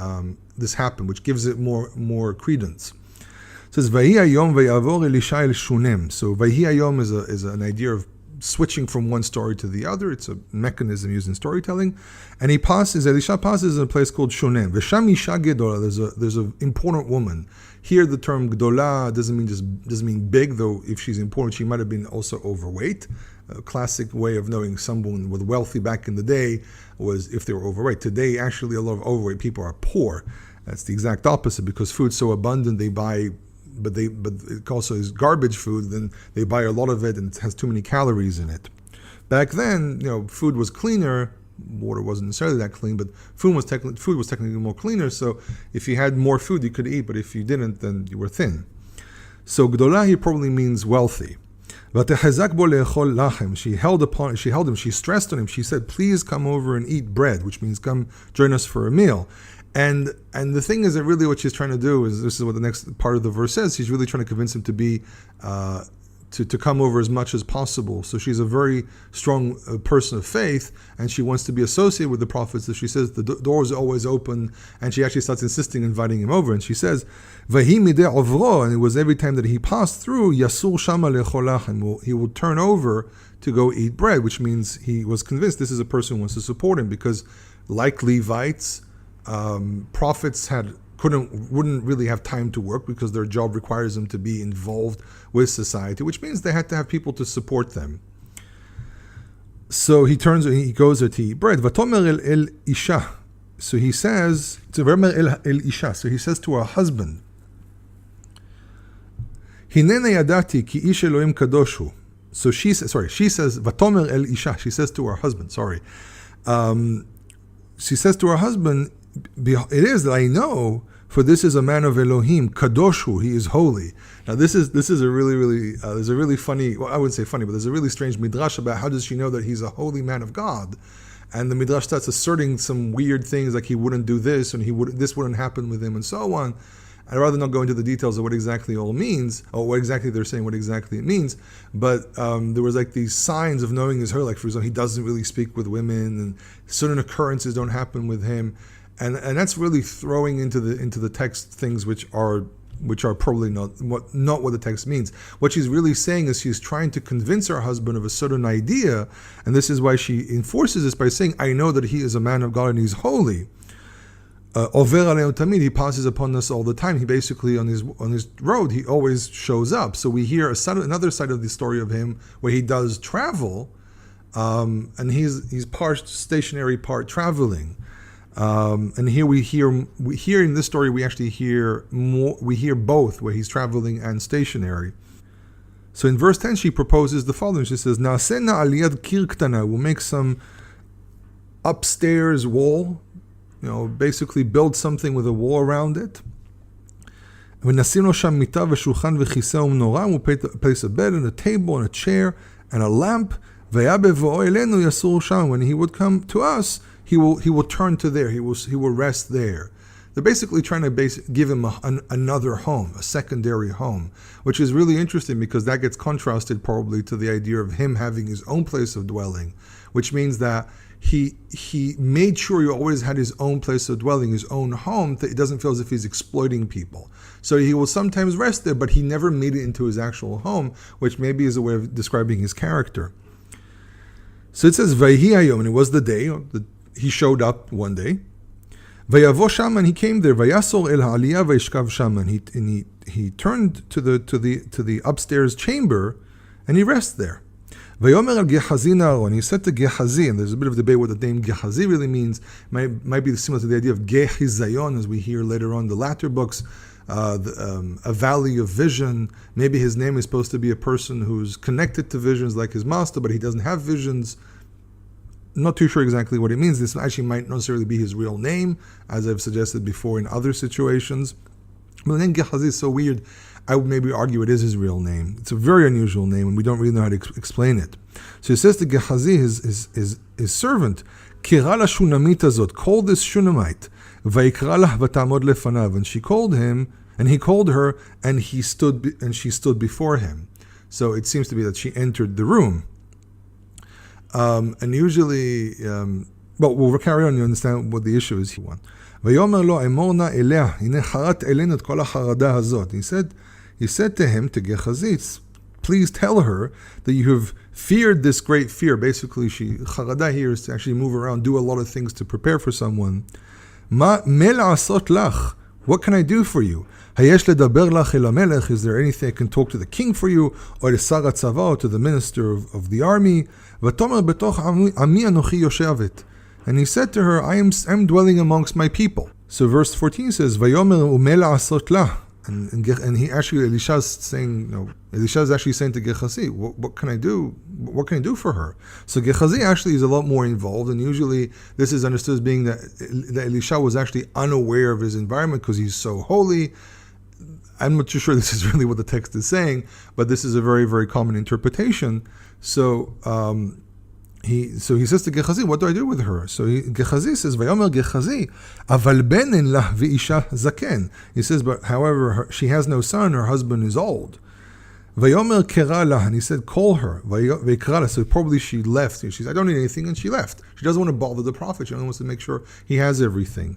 This happened, which gives it more credence. It says Vahi Hayom Vayavor Elisha El Shunem. So Vahi Hayom is an idea of switching from one story to the other. It's a mechanism used in storytelling. And Elisha passes in a place called Shunem. V'sham Isha Gedola. There's an important woman. Here the term Gdola doesn't mean big, though if she's important, she might have been also overweight. A classic way of knowing someone was wealthy back in the day was if they were overweight. Today, actually, a lot of overweight people are poor. That's the exact opposite, because food's so abundant, they buy, but it also is garbage food, then they buy a lot of it and it has too many calories in it. Back then, food was cleaner. Water wasn't necessarily that clean, but food was technically more cleaner. So if you had more food, you could eat, but if you didn't, then you were thin. So Gdolah here probably means wealthy. She held him, she stressed on him, she said, "Please come over and eat bread," which means come join us for a meal. And the thing is that really what she's trying to do is, this is what the next part of the verse says, she's really trying to convince him to be to come over as much as possible. So she's a very strong person of faith, and she wants to be associated with the prophet. So she says the doors are always open, and she actually starts insisting, inviting him over. And she says, "Vahi midei ovro," and it was every time that he passed through, "Yasur shama lecholach," and he will turn over to go eat bread, which means he was convinced this is a person who wants to support him, because like Levites, prophets wouldn't really have time to work because their job requires them to be involved with society, which means they had to have people to support them. So he goes there to eat bread. Vatomer el isha. So he says to el isha. So he says to her husband, Hinene yadati ki ish Elohim kadoshu. So she says, Vatomer el isha. She says to her husband, she says to her husband, it is that I know, for this is a man of Elohim, Kadoshu, he is holy. Now this is a really there's a really funny, well, I wouldn't say funny, but there's a really strange midrash about how does she know that he's a holy man of God. And the midrash starts asserting some weird things like he wouldn't do this, and this wouldn't happen with him, and so on. I'd rather not go into the details of what exactly it all means, or what exactly they're saying, what exactly it means. But there was like these signs of knowing his her, like for example, he doesn't really speak with women, and certain occurrences don't happen with him. And that's really throwing into the text things which are probably not what the text means. What she's really saying is she's trying to convince her husband of a certain idea, and this is why she enforces this by saying, "I know that he is a man of God and he's holy." Over aleinu tamid, he passes upon us all the time. He basically on his road he always shows up. So we hear another side of the story of him where he does travel, and he's part stationary, part traveling. And here we hear in this story we actually hear more. We hear both, where he's traveling and stationary. So in verse 10 she proposes the following. She says, "Na'asena al yad kir ktana." We'll make some upstairs wall. Basically build something with a wall around it. ונשים לו שם מיטה ושולחן וכיסא ומנורה. We'll place a bed and a table and a chair and a lamp. והיה בבואו אלינו יסור שם. When he would come to us, he will turn to there. He will rest there. They're basically trying to give him another home, a secondary home, which is really interesting because that gets contrasted probably to the idea of him having his own place of dwelling, which means that he made sure he always had his own place of dwelling, his own home, that he doesn't feel as if he's exploiting people. So he will sometimes rest there, but he never made it into his actual home, which maybe is a way of describing his character. So it says, Vayhi hayom, and it was the day, he showed up one day. Vayavo sham, and he came there. Vayasor el ha'aliyah vayishkav sham, and he turned to the upstairs chamber, and he rests there. Vayomer al Gehazi Naaron, he said to Gehazi, and there's a bit of debate what the name Gehazi really means. Might be similar to the idea of Gehizayon, as we hear later on in the latter books, a valley of vision. Maybe his name is supposed to be a person who's connected to visions like his master, but he doesn't have visions. I'm not too sure exactly what it means. This actually might not necessarily be his real name, as I've suggested before in other situations. But the name Gehazi is so weird, I would maybe argue it is his real name. It's a very unusual name, and we don't really know how to explain it. So he says to Gehazi, his servant, Kira la shunamit azot, call this Shunammite, vayikra lah v'tamod lefanav, and she called him, and he called her, and she stood before him. So it seems to be that she entered the room. And usually, we'll carry on. You understand what the issue is. Vayomer lo emorna elea, hine charat elenu et kol hacharada hazot. He said to him, to Gehazi, please tell her that you have feared this great fear. Basically, charada here is to actually move around, do a lot of things to prepare for someone. Ma me'asot lach. What can I do for you? Hayesh ledaber lach el hamelech. Is there anything I can talk to the king for you, or to Sar HaTzava, or to the minister of the army? Vatomer betoch ami anochi yoshevet. And he said to her, I am dwelling amongst my people. So verse 14 says, Vayomer umela asot lah. And he actually, Elisha is actually saying to Gehazi, what can I do? What can I do for her? So Gehazi actually is a lot more involved, and usually this is understood as being that Elisha was actually unaware of his environment because he's so holy. I'm not too sure this is really what the text is saying, but this is a very, very common interpretation. So he says to Gehazi, what do I do with her? So Gehazi says, Vayomer Gehazi, aval benin lah v'isha zaken. He says, but however, she has no son, her husband is old. Vayomer kerala, and he said, call her. Vayikra, so probably she left. She said, I don't need anything, and she left. She doesn't want to bother the prophet. She only wants to make sure he has everything.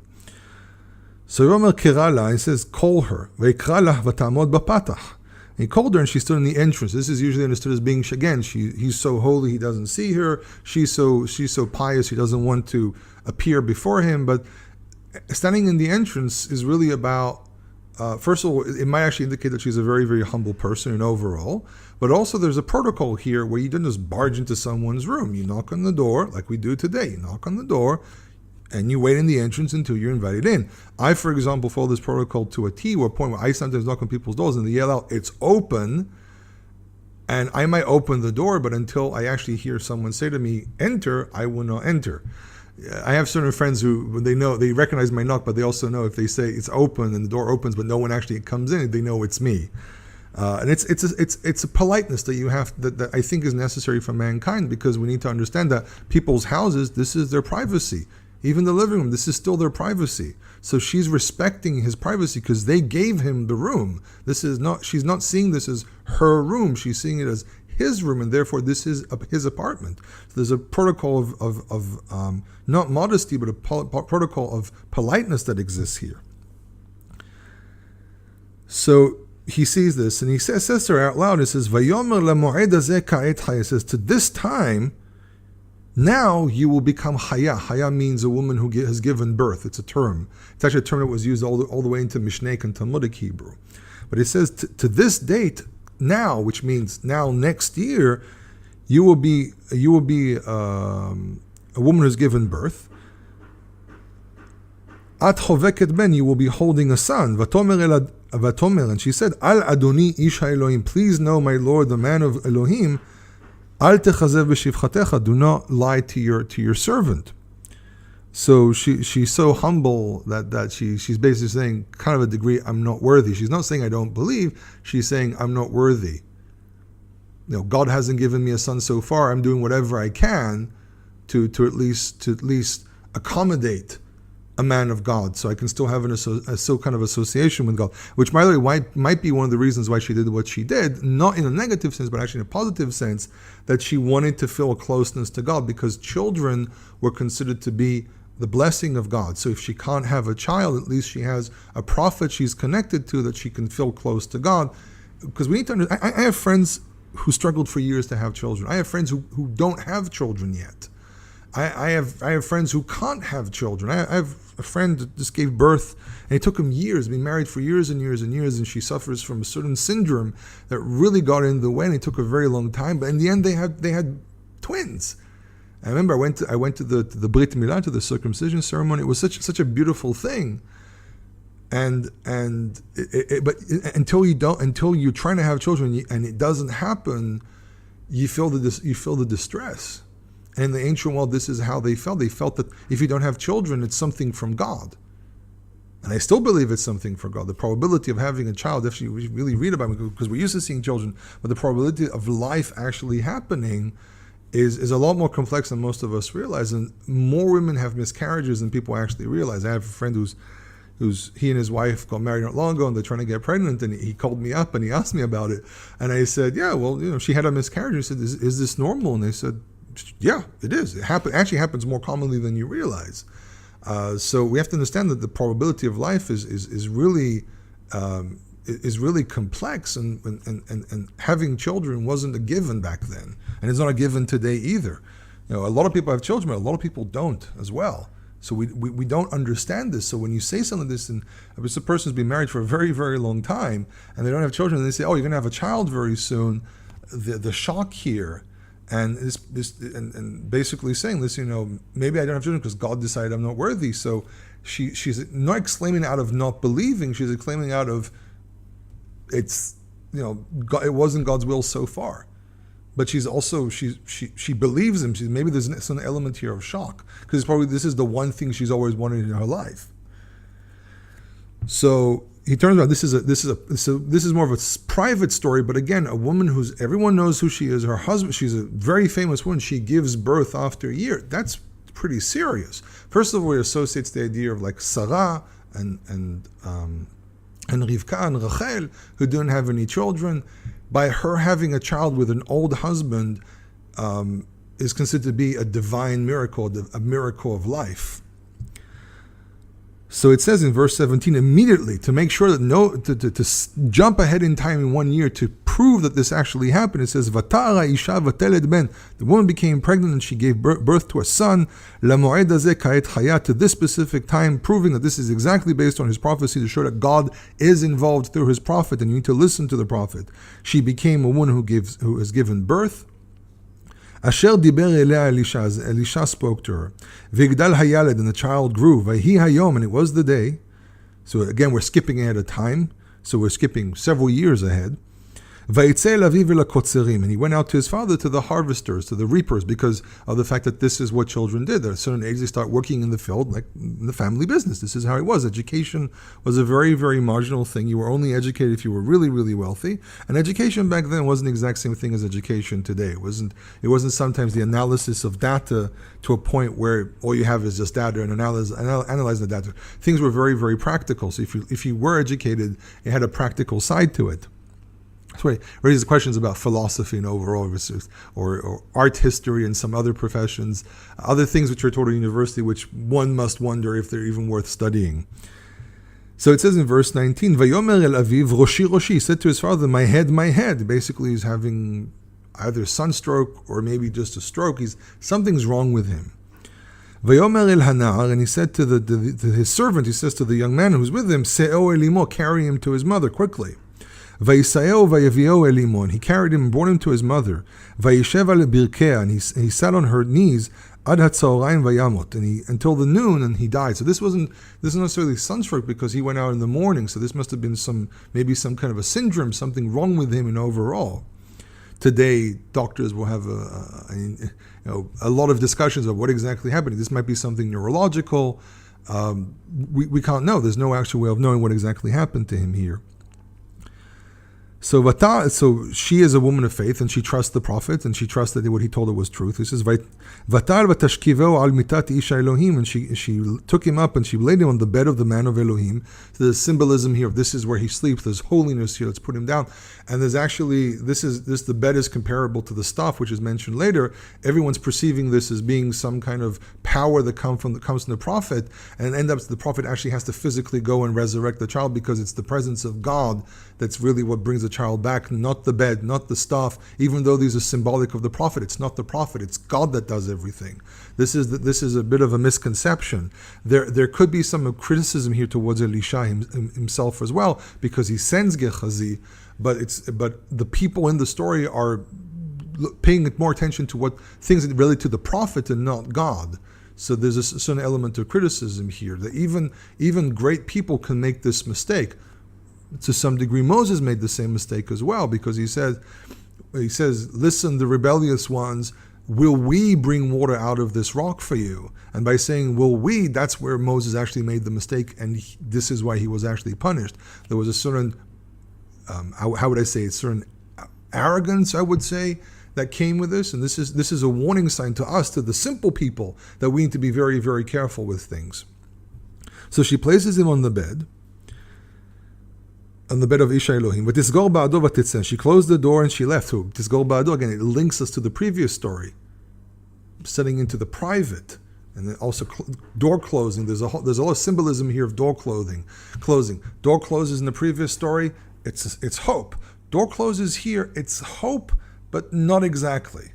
So Vayomer kerala, he says, call her. Vayikra vatamod bapatach. He called her, and she stood in the entrance. This is usually understood as being, again, he's so holy he doesn't see her. She's so pious he doesn't want to appear before him. But standing in the entrance is really about, first of all, it might actually indicate that she's a very, very humble person in overall. But also there's a protocol here where you don't just barge into someone's room. You knock on the door, like we do today. You knock on the door, and you wait in the entrance until you're invited in. I, for example, follow this protocol to a T, where a point where I sometimes knock on people's doors and they yell out, it's open, and I might open the door, but until I actually hear someone say to me, enter, I will not enter. I have certain friends who, when they recognize my knock, but they also know if they say it's open and the door opens, but no one actually comes in, they know it's me. And it's a politeness that you have that I think is necessary for mankind, because we need to understand that people's houses, this is their privacy. Even the living room, this is still their privacy. So she's respecting his privacy because they gave him the room. She's not seeing this as her room. She's seeing it as his room, and therefore this is his apartment. So there's a protocol of not modesty, but a protocol of politeness that exists here. So he sees this, and he says to her out loud, he says, Vayomer lemoed hazeh ka'et chaya. He says, to this time, now you will become Haya. Haya means a woman who has given birth. It's a term. It's actually a term that was used all the way into Mishnaic and Talmudic Hebrew. But it says to this date, now, which means now next year, you will be a woman who's given birth. At choveket ben, you will be holding a son. Vatomer, and she said, Al Adoni ish Elohim, please know, my Lord, the man of Elohim, Al techazev b'shivchatecha, do not lie to your servant. So she's so humble that she's basically saying, kind of a degree, I'm not worthy. She's not saying I don't believe. She's saying I'm not worthy. God hasn't given me a son so far. I'm doing whatever I can to at least accommodate a man of God, so I can still have a kind of association with God, which, by the way, might be one of the reasons why she did what she did, not in a negative sense, but actually in a positive sense, that she wanted to feel a closeness to God, because children were considered to be the blessing of God. So if she can't have a child, at least she has a prophet she's connected to that she can feel close to God. Because we need to understand, I have friends who struggled for years to have children. I have friends who don't have children yet. I have friends who can't have children. I have a friend that just gave birth, and it took him years, been married for years and years and years, and she suffers from a certain syndrome that really got in the way, and it took a very long time. But in the end, they had twins. I remember I went to the Brit Milah, to the circumcision ceremony. It was such a beautiful thing. But until you're trying to have children and it doesn't happen, you feel the distress. And in the ancient world, this is how they felt. They felt that if you don't have children, it's something from God. And I still believe it's something from God. The probability of having a child, if you really read about it, because we're used to seeing children, but the probability of life actually happening is a lot more complex than most of us realize. And more women have miscarriages than people actually realize. I have a friend who's he and his wife got married not long ago, and they're trying to get pregnant, and he called me up and he asked me about it. And I said, yeah, well, she had a miscarriage. He said, is this normal? And they said, yeah, it is. It actually happens more commonly than you realize. So we have to understand that the probability of life is really complex, and having children wasn't a given back then, and it's not a given today either. A lot of people have children, but a lot of people don't as well. So we don't understand this. So when you say something like this, and if a person's been married for a very, very long time and they don't have children, and they say, oh, you're going to have a child very soon, the shock here. And and basically saying this, maybe I don't have children because God decided I'm not worthy. So she's not exclaiming out of not believing; she's exclaiming out of it wasn't God's will so far. But she's also she believes him. Maybe there's some element here of shock, because probably this is the one thing she's always wanted in her life. So he turns around. This is more of a private story, but again, a woman who's everyone knows who she is. Her husband, she's a very famous woman. She gives birth after a year. That's pretty serious. First of all, it associates the idea of like Sarah and Rivka and Rachel, who didn't have any children. by her having a child with an old husband is considered to be a divine miracle, a miracle of life. So it says in verse 17, immediately, to make sure that to jump ahead in time in 1 year to prove that this actually happened, it says, Vata'ara isha vateled ben. The woman became pregnant and she gave birth to a son. Lamoed hazeh ka'et chaya, to this specific time, proving that this is exactly based on his prophecy to show that God is involved through his prophet and you need to listen to the prophet. She became a woman who has given birth. Asher diber elea Elisha, as Elisha spoke to her. Vigdal hayaled, and the child grew. Vayhi hayom, and it was the day. So again, we're skipping ahead of time. So we're skipping several years ahead. Vayitze el aviv el hakotzerim, and he went out to his father, to the harvesters, to the reapers, because of the fact that this is what children did. At a certain age, they start working in the field, like in the family business. This is how it was. Education was a very, very marginal thing. You were only educated if you were really, really wealthy. And education back then wasn't the exact same thing as education today. It wasn't sometimes the analysis of data to a point where all you have is just data and analyze the data. Things were very, very practical. So if you were educated, it had a practical side to it. That's why it raises questions about philosophy and overall, or art history and some other professions, other things which are taught at university, which one must wonder if they're even worth studying. So it says in verse 19, Vayomer el aviv roshi roshi, he said to his father, my head, my head. Basically, he's having either sunstroke or maybe just a stroke. Something's wrong with him. Vayomer el hanar, and he said to his servant, he says to the young man who's with him, Se'o elimo, carry him to his mother quickly. Vayisayeo vayavio elimon, he carried him and brought him to his mother. Vayishev al birkea, and he sat on her knees ad hatzaorayim vayamot, and until the noon, and he died. So this isn't necessarily sunstroke because he went out in the morning. So this must have been maybe some kind of a syndrome, something wrong with him in overall. Today, doctors will have a lot of discussions of what exactly happened. This might be something neurological. We can't know. There's no actual way of knowing what exactly happened to him here. So she is a woman of faith, and she trusts the prophet, and she trusts that what he told her was truth. He says, "Vatar v'tashkiveo al mitat isha Elohim," and she took him up and she laid him on the bed of the man of Elohim. So there's symbolism here of this is where he sleeps. There's holiness here. Let's put him down. And there's actually the bed is comparable to the staff, which is mentioned later. Everyone's perceiving this as being some kind of power that comes from the prophet, and end up the prophet actually has to physically go and resurrect the child because it's the presence of God that's really what brings the child back, not the bed, not the staff. Even though these are symbolic of the prophet, it's not the prophet, it's God that does everything. This is a bit of a misconception. There could be some criticism here towards Elisha himself as well, because he sends Gehazi, but the people in the story are paying more attention to what things that relate to the prophet and not God. So there's a certain element of criticism here that even great people can make this mistake. To some degree, Moses made the same mistake as well, because he says, listen, the rebellious ones, will we bring water out of this rock for you? And by saying, will we, that's where Moses actually made the mistake, and this is why he was actually punished. There was a certain, how would I say, a certain arrogance, I would say, that came with this, and this is a warning sign to us, to the simple people, that we need to be very, very careful with things. So she places him on the bed of Isha Elohim. But Tisgor Ba'ado v'titzeh, she closed the door and she left. So Tisgor Ba'ado, again, it links us to the previous story, setting into the private, and then also door closing. There's a lot of symbolism here of door closing. Door closes in the previous story. It's hope. Door closes here. It's hope, but not exactly.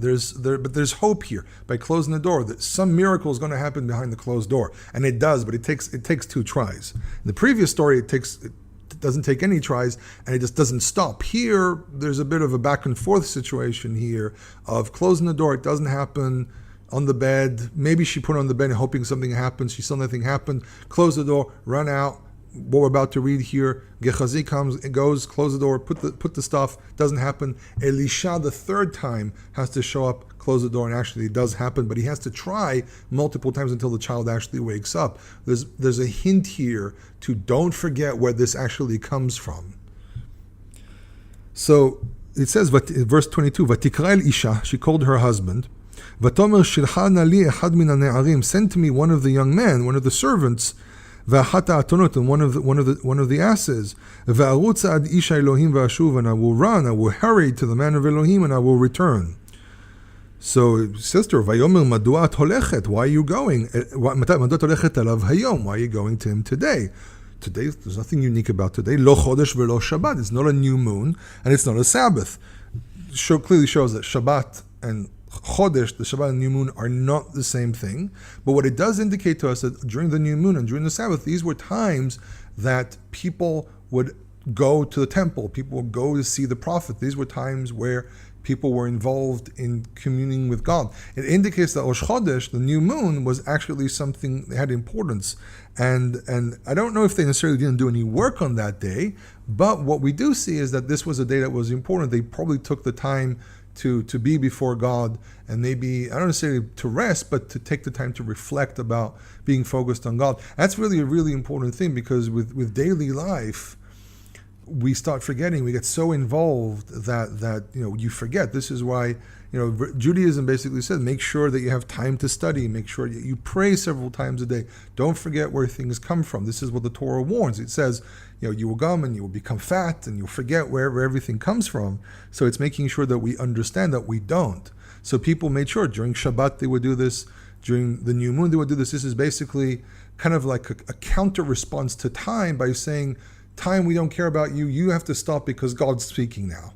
But there's hope here by closing the door that some miracle is going to happen behind the closed door, and it does. But it takes 2 tries. In the previous story, it doesn't take any tries, and it just doesn't stop. Here, there's a bit of a back and forth situation here of closing the door. It doesn't happen. On the bed, maybe she put it on the bed hoping something happens. She saw nothing happen. Close the door, run out. What we're about to read here, Gehazi comes, it goes, close the door, put the stuff, doesn't happen. Elisha the third time has to show up, close the door, and actually it does happen, but he has to try multiple times until the child actually wakes up. There's a hint here to don't forget where this actually comes from. So it says, verse 22, Vatikra el Isha, she called her husband, Vatomer shilcha na li echad min hane'arim, send to me one of the young men, one of the servants, V'achata atonot, and one of the asses. Ve'arutz ad isha Elohim v'ashuv, and I will run, I will hurry to the man of Elohim, and I will return. So sister, Vayomer madua at holechet, why are you going? Madua holechet alav hayom, why are you going to him today? Today, there's nothing unique about today. Lo chodesh velo Shabbat. It's not a new moon, and it's not a Sabbath. Clearly shows that Shabbat and Chodesh, the Shabbat and new moon, are not the same thing. But what it does indicate to us that during the new moon and during the Sabbath, these were times that people would go to the temple. People would go to see the prophet. These were times where people were involved in communing with God. It indicates that Rosh Chodesh, the new moon, was actually something that had importance. And I don't know if they necessarily didn't do any work on that day, but what we do see is that this was a day that was important. They probably took the time to be before God, and maybe, I don't necessarily to rest, but to take the time to reflect about being focused on God. That's really a really important thing, because with daily life, we start forgetting. We get so involved that you forget. This is why Judaism basically says, make sure that you have time to study. Make sure you pray several times a day. Don't forget where things come from. This is what the Torah warns. It says, you will come and you will become fat and you'll forget where everything comes from. So it's making sure that we understand that we don't. So people made sure during Shabbat they would do this. During the new moon they would do this. This is basically kind of like a counter response to time by saying, time, we don't care about you. You have to stop because God's speaking now.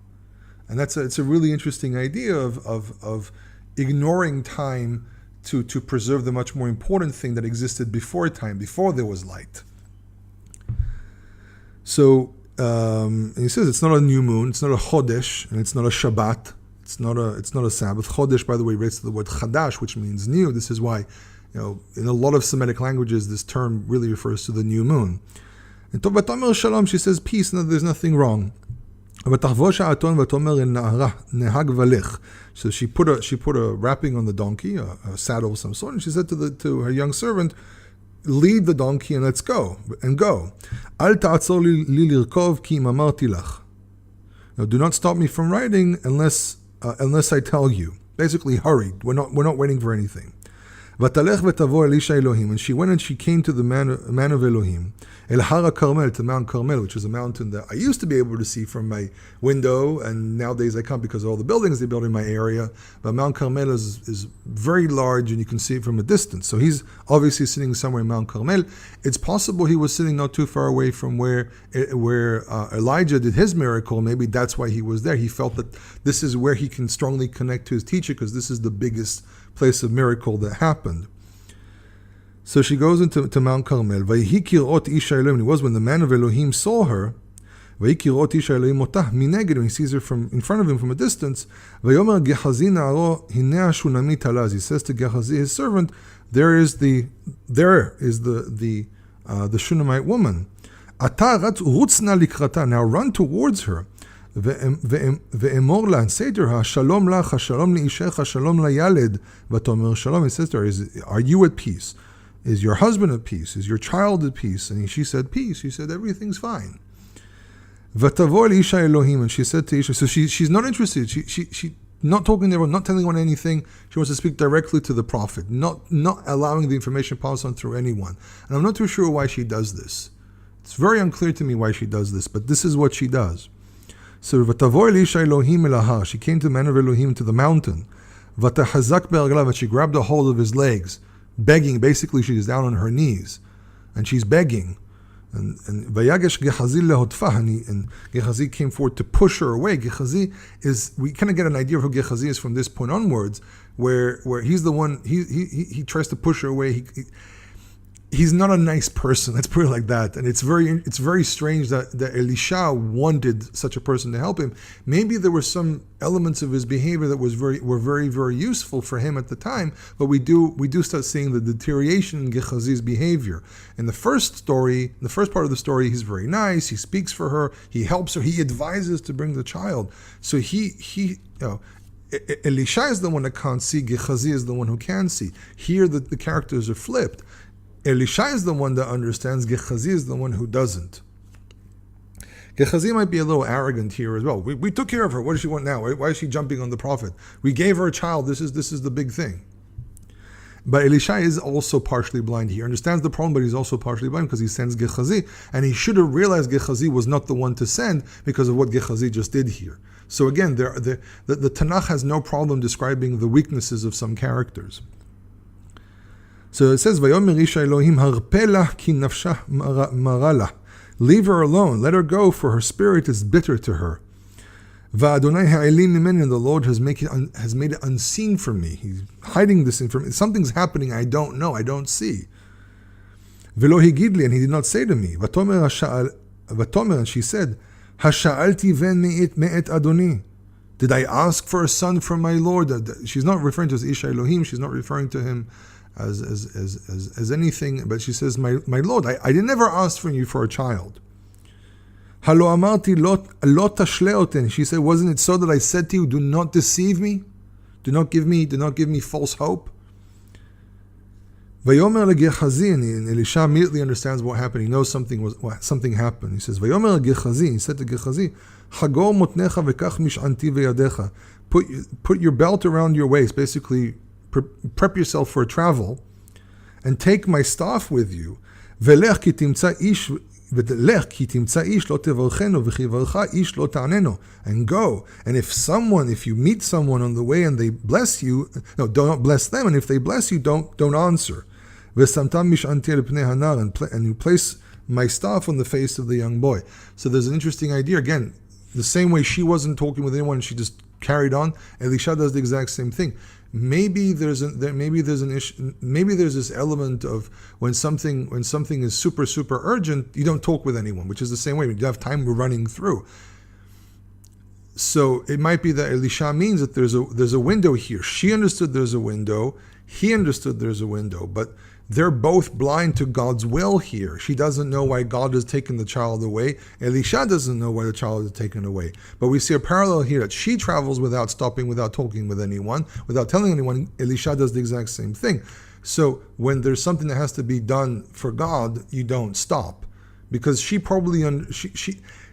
And it's a really interesting idea of ignoring time to preserve the much more important thing that existed before time, before there was light. So and he says it's not a new moon, it's not a Chodesh, and it's not a Shabbat, it's not a Sabbath. Chodesh, by the way, relates to the word Chadash, which means new. This is why, in a lot of Semitic languages, this term really refers to the new moon. And Vatomer Shalom, she says peace, and there's nothing wrong. So she put a wrapping on the donkey, a saddle of some sort, and she said to her young servant, lead the donkey and let's go. Al ta'atzor li lirkov ki im amarti lach. Now, do not stop me from riding unless I tell you. Basically, hurry. We're not waiting for anything. Vatalech vetavo Elisha Elohim, and she went and she came to the man of Elohim, El Hara Carmel, to Mount Carmel, which is a mountain that I used to be able to see from my window, and nowadays I can't because of all the buildings they built in my area. But Mount Carmel is very large, and you can see it from a distance. So he's obviously sitting somewhere in Mount Carmel. It's possible he was sitting not too far away from where Elijah did his miracle. Maybe that's why he was there. He felt that this is where he can strongly connect to his teacher, because this is the biggest place of miracle that happened. So she goes into Mount Carmel. Vayhi kirot isha Elohim. It was when the man of Elohim saw her. Vayhi kirot isha Elohim otah mineged, when he sees her from in front of him from a distance. Vayomer Gehazi na'aro hinei shunamit halaz. He says to Gehazi, his servant, there is the Shunammite woman. Ata rutzna likrata. Now run towards her. Ve'emor la, and say to her, Shalom lach, Shalom li'ishecha, Shalom la'yaled. Vatomer Shalom. He says to her, are you at peace? Is your husband at peace? Is your child at peace? And she said, peace. She said, everything's fine. Vatavo Elisha Elohim, and she said to Isha, so she's not interested. She not talking to everyone, not telling anyone anything. She wants to speak directly to the prophet, not allowing the information pass on through anyone. And I'm not too sure why she does this. It's very unclear to me why she does this, but this is what she does. So Vatavo Elisha Elohim elahar, she came to the man of Elohim to the mountain. Vatahazak be'arglav, and she grabbed a hold of his legs, begging. Basically, she's down on her knees, and she's begging. And Vayagesh Gehazi lehotfah, and Gehazi came forward to push her away. Gehazi is, we kind of get an idea of who Gehazi is from this point onwards, where he's the one, he tries to push her away. He's not a nice person, let's put it like that. And it's very strange that Elisha wanted such a person to help him. Maybe there were some elements of his behavior that were very, very useful for him at the time, but we do start seeing the deterioration in Gehazi's behavior. In the first part of the story, he's very nice, he speaks for her, he helps her, he advises to bring the child. So Elisha is the one that can't see, Gehazi is the one who can see. Here the characters are flipped. Elisha is the one that understands, Gehazi is the one who doesn't. Gehazi might be a little arrogant here as well. We took care of her. What does she want now? Why is she jumping on the prophet? We gave her a child. This is the big thing. But Elisha is also partially blind. He understands the problem, but he's also partially blind because he sends Gehazi. And he should have realized Gehazi was not the one to send because of what Gehazi just did here. So again, the Tanakh has no problem describing the weaknesses of some characters. So it says, Vayomer Isha Elohim harpela ki nafsha marala. Leave her alone. Let her go, for her spirit is bitter to her. Va'adonai ha'elim mimeni, and the Lord has made it unseen for me. He's hiding this information. Something's happening I don't know, I don't see. Velo higid li, and he did not say to me. Vatomer, and she said, Hasha'alti ven me'et Adoni. Did I ask for a son from my Lord? She's not referring to as Isha Elohim. She's not referring to him as anything. But she says, my Lord, I never asked for you for a child. Halo amarti lo tashle oten. She said, wasn't it so that I said to you, do not deceive me? Do not give me false hope. Vayomer leGehazi, and Elisha immediately understands what happened. He knows something happened. He says, Vayomer leGehazi, he said to Gehazi, Chagor motnecha vekach mishanti veyadecha. Put your belt around your waist, basically prep yourself for travel, and take my staff with you. Velech ki timtza ish lo tevarchenu v'chivarcha ish lo ta'aneno. And go. And if you meet someone on the way and they bless you, no, don't bless them. And if they bless you, don't answer. V'samtam mishanti lepnei hanar, and you place my staff on the face of the young boy. So there's an interesting idea. Again, the same way she wasn't talking with anyone, she just carried on. Elisha does the exact same thing. Maybe there's this element of when something is super urgent, you don't talk with anyone, which is the same way. You have time we're running through. So it might be that Elisha means that there's a window here. She understood there's a window. He understood there's a window, but they're both blind to God's will here. She doesn't know why God has taken the child away. Elisha doesn't know why the child is taken away. But we see a parallel here that she travels without stopping, without talking with anyone, without telling anyone. Elisha does the exact same thing. So when there's something that has to be done for God, you don't stop. Because she probably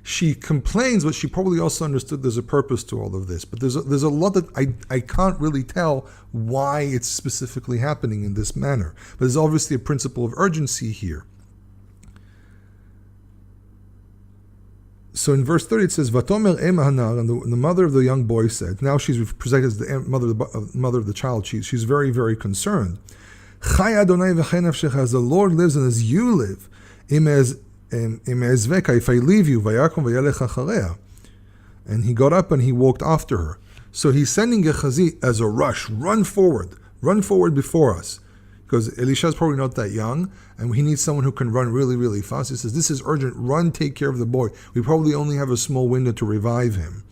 she complains, but she probably also understood there's a purpose to all of this. But there's a lot that I can't really tell why it's specifically happening in this manner. But there's obviously a principle of urgency here. So in verse 30 it says, Vatomer em hanar, and the mother of the young boy said, now she's presented as the mother of the child, she's very, very concerned. Chai Adonai v'chai nafshecha, as the Lord lives and as you live, if I leave you, and he got up and he walked after her. So he's sending Gehazi as a rush, run forward before us. Because Elisha is probably not that young, and he needs someone who can run really, really fast. He says, this is urgent, run, take care of the boy. We probably only have a small window to revive him.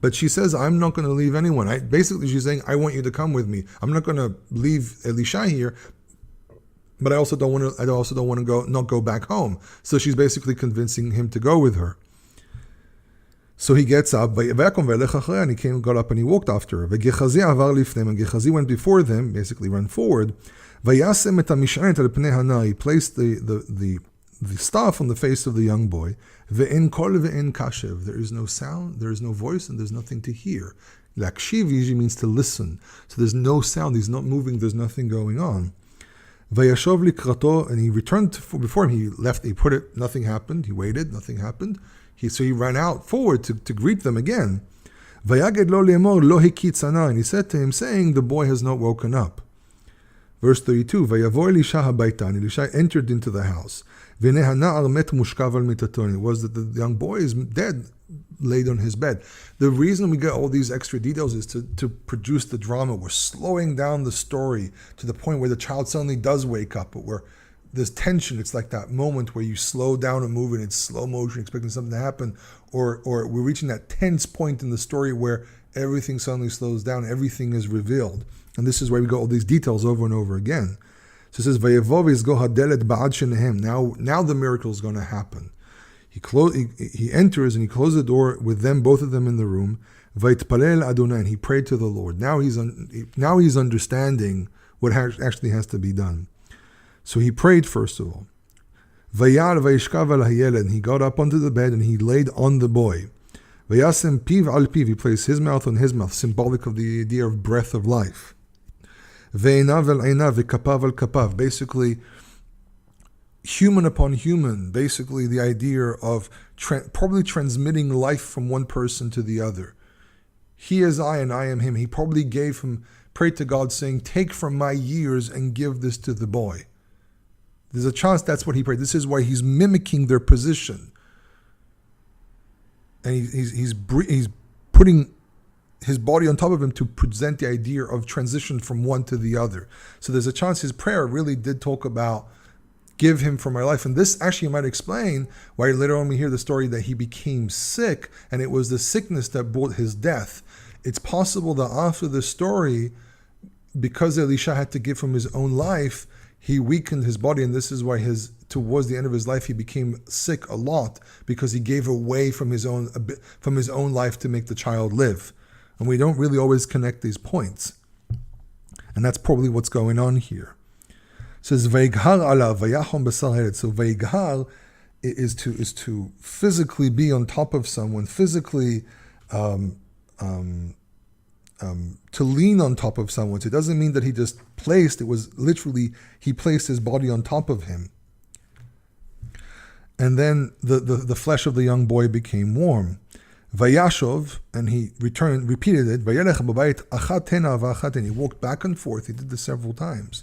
But she says, I'm not going to leave anyone. Basically, she's saying, I want you to come with me. I'm not going to leave Elisha here, but I also don't want to not go back home. So she's basically convincing him to go with her. So he gets up, and he got up and he walked after her. And Gehazi went before them, basically ran forward. He placed the staff on the face of the young boy. There is no sound, there is no voice, and there's nothing to hear. Lakshiv usually means to listen. So there's no sound, he's not moving, there's nothing going on. And he returned before him. He left, he put it, nothing happened. He waited, nothing happened. So he ran out forward to greet them again. And he said to him, saying, the boy has not woken up. Verse 32, Elisha entered into the house. It was that the young boy is dead, laid on his bed. The reason we get all these extra details is to produce the drama. We're slowing down the story to the point where the child suddenly does wake up, but there's tension. It's like that moment where you slow down a movie and it's slow motion, expecting something to happen, or we're reaching that tense point in the story where everything suddenly slows down, everything is revealed. And this is why we got all these details over and over again. So it says, now the miracle is going to happen. He enters and he closes the door with them, both of them in the room. And he prayed to the Lord. Now he's understanding what actually has to be done. So he prayed first of all. And he got up onto the bed and he laid on the boy. He placed his mouth on his mouth, symbolic of the idea of breath of life. Ve'enav el einav, ve'kapav el kapav. Basically, human upon human. Basically, the idea of probably transmitting life from one person to the other. He is I and I am him. He probably prayed to God saying, take from my years and give this to the boy. There's a chance that's what he prayed. This is why he's mimicking their position. And he's putting his body on top of him to present the idea of transition from one to the other. So there's a chance his prayer really did talk about give him from my life. And this actually might explain why later on we hear the story that he became sick and it was the sickness that brought his death. It's possible that after the story, because Elisha had to give from his own life, he weakened his body, and this is why towards the end of his life he became sick a lot, because he gave away from his own life to make the child live. And we don't really always connect these points. And that's probably what's going on here. It says Vayghar alav vayachom basar heret. So Vayghar is to physically be on top of someone, physically to lean on top of someone. So it doesn't mean that he just placed, it was literally, he placed his body on top of him. And then the flesh of the young boy became warm. Vayashov, and he repeated it. Vayelech b'bayit achat hena v'achat hena. He walked back and forth. He did this several times.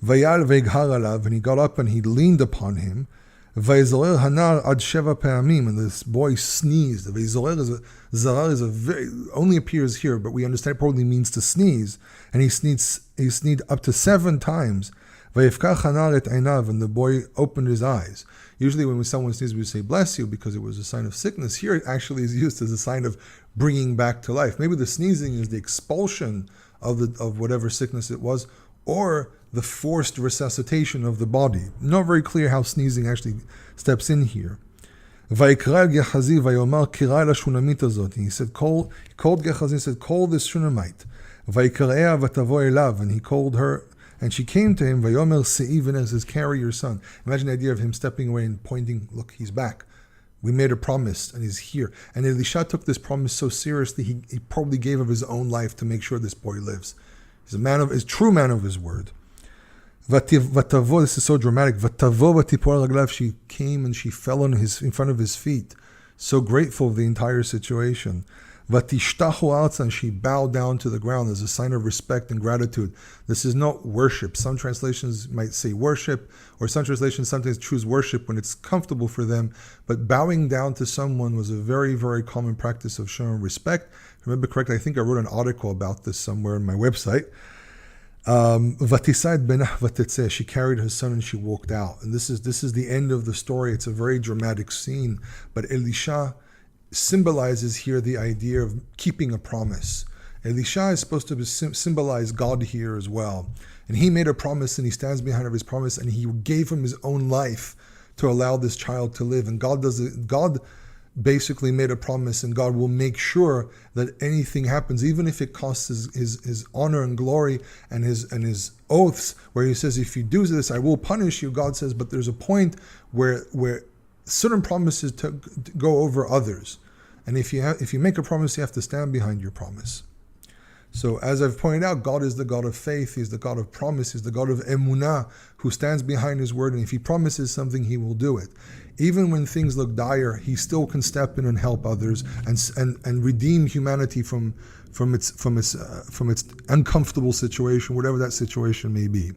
Vayal veighar alav, and he got up and he leaned upon him. Vayzorer hanar ad sheva pe'amim, and this boy sneezed. Vayzorer is a very, only appears here, but we understand it probably means to sneeze. And he sneezed up to 7 times. Vayifkach hanar et einav, and the boy opened his eyes. Usually when someone sneezes, we say, bless you, because it was a sign of sickness. Here it actually is used as a sign of bringing back to life. Maybe the sneezing is the expulsion of whatever sickness it was, or the forced resuscitation of the body. Not very clear how sneezing actually steps in here. Vayikra Gehazi vayomar kira la shunamit azot. He said, called Gehazi, he said, call this Shunammite. Vayikrea vatavo elav, and he called her, and she came to him. Vayomer se'i v'nei, says, carry your son. Imagine the idea of him stepping away and pointing, look, he's back. We made a promise, and he's here. And Elisha took this promise so seriously, he probably gave of his own life to make sure this boy lives. He's a true man of his word. Vatavo, this is so dramatic. Vatavo vatipor raglav, she came and she fell in front of his feet. So grateful of the entire situation. Vatishtachu arza, and she bowed down to the ground as a sign of respect and gratitude. This is not worship. Some translations might say worship, or some translations sometimes choose worship when it's comfortable for them. But bowing down to someone was a very, very common practice of showing respect. If I remember correctly, I think I wrote an article about this somewhere on my website. Vatisad benah vatetzeh, she carried her son and she walked out. And this is the end of the story. It's a very dramatic scene. But Elisha symbolizes here the idea of keeping a promise. Elisha is supposed to symbolize God here as well. And he made a promise and he stands behind his promise, and he gave him his own life to allow this child to live. And God basically made a promise, and God will make sure that anything happens, even if it costs his honor and glory and his oaths, where he says, if you do this, I will punish you. God says, but there's a point where certain promises to go over others. And if you make a promise, you have to stand behind your promise. So as I've pointed out, God is the God of faith. He's the God of promise. He's the God of emunah, who stands behind his word. And if he promises something, he will do it. Even when things look dire, he still can step in and help others and redeem humanity from its uncomfortable situation, whatever that situation may be.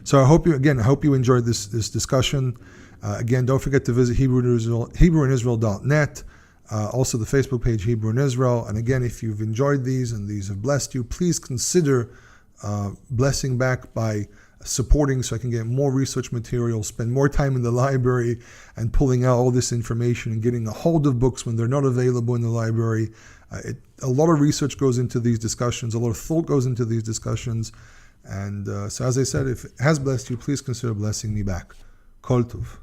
So I hope you enjoyed this discussion. Again, don't forget to visit HebrewInIsrael.net. Also the Facebook page, Hebrew in Israel. And again, if you've enjoyed these and these have blessed you, please consider blessing back by supporting, so I can get more research material, spend more time in the library and pulling out all this information and getting a hold of books when they're not available in the library. A lot of research goes into these discussions, a lot of thought goes into these discussions. And so as I said, if it has blessed you, please consider blessing me back. Kol Tov.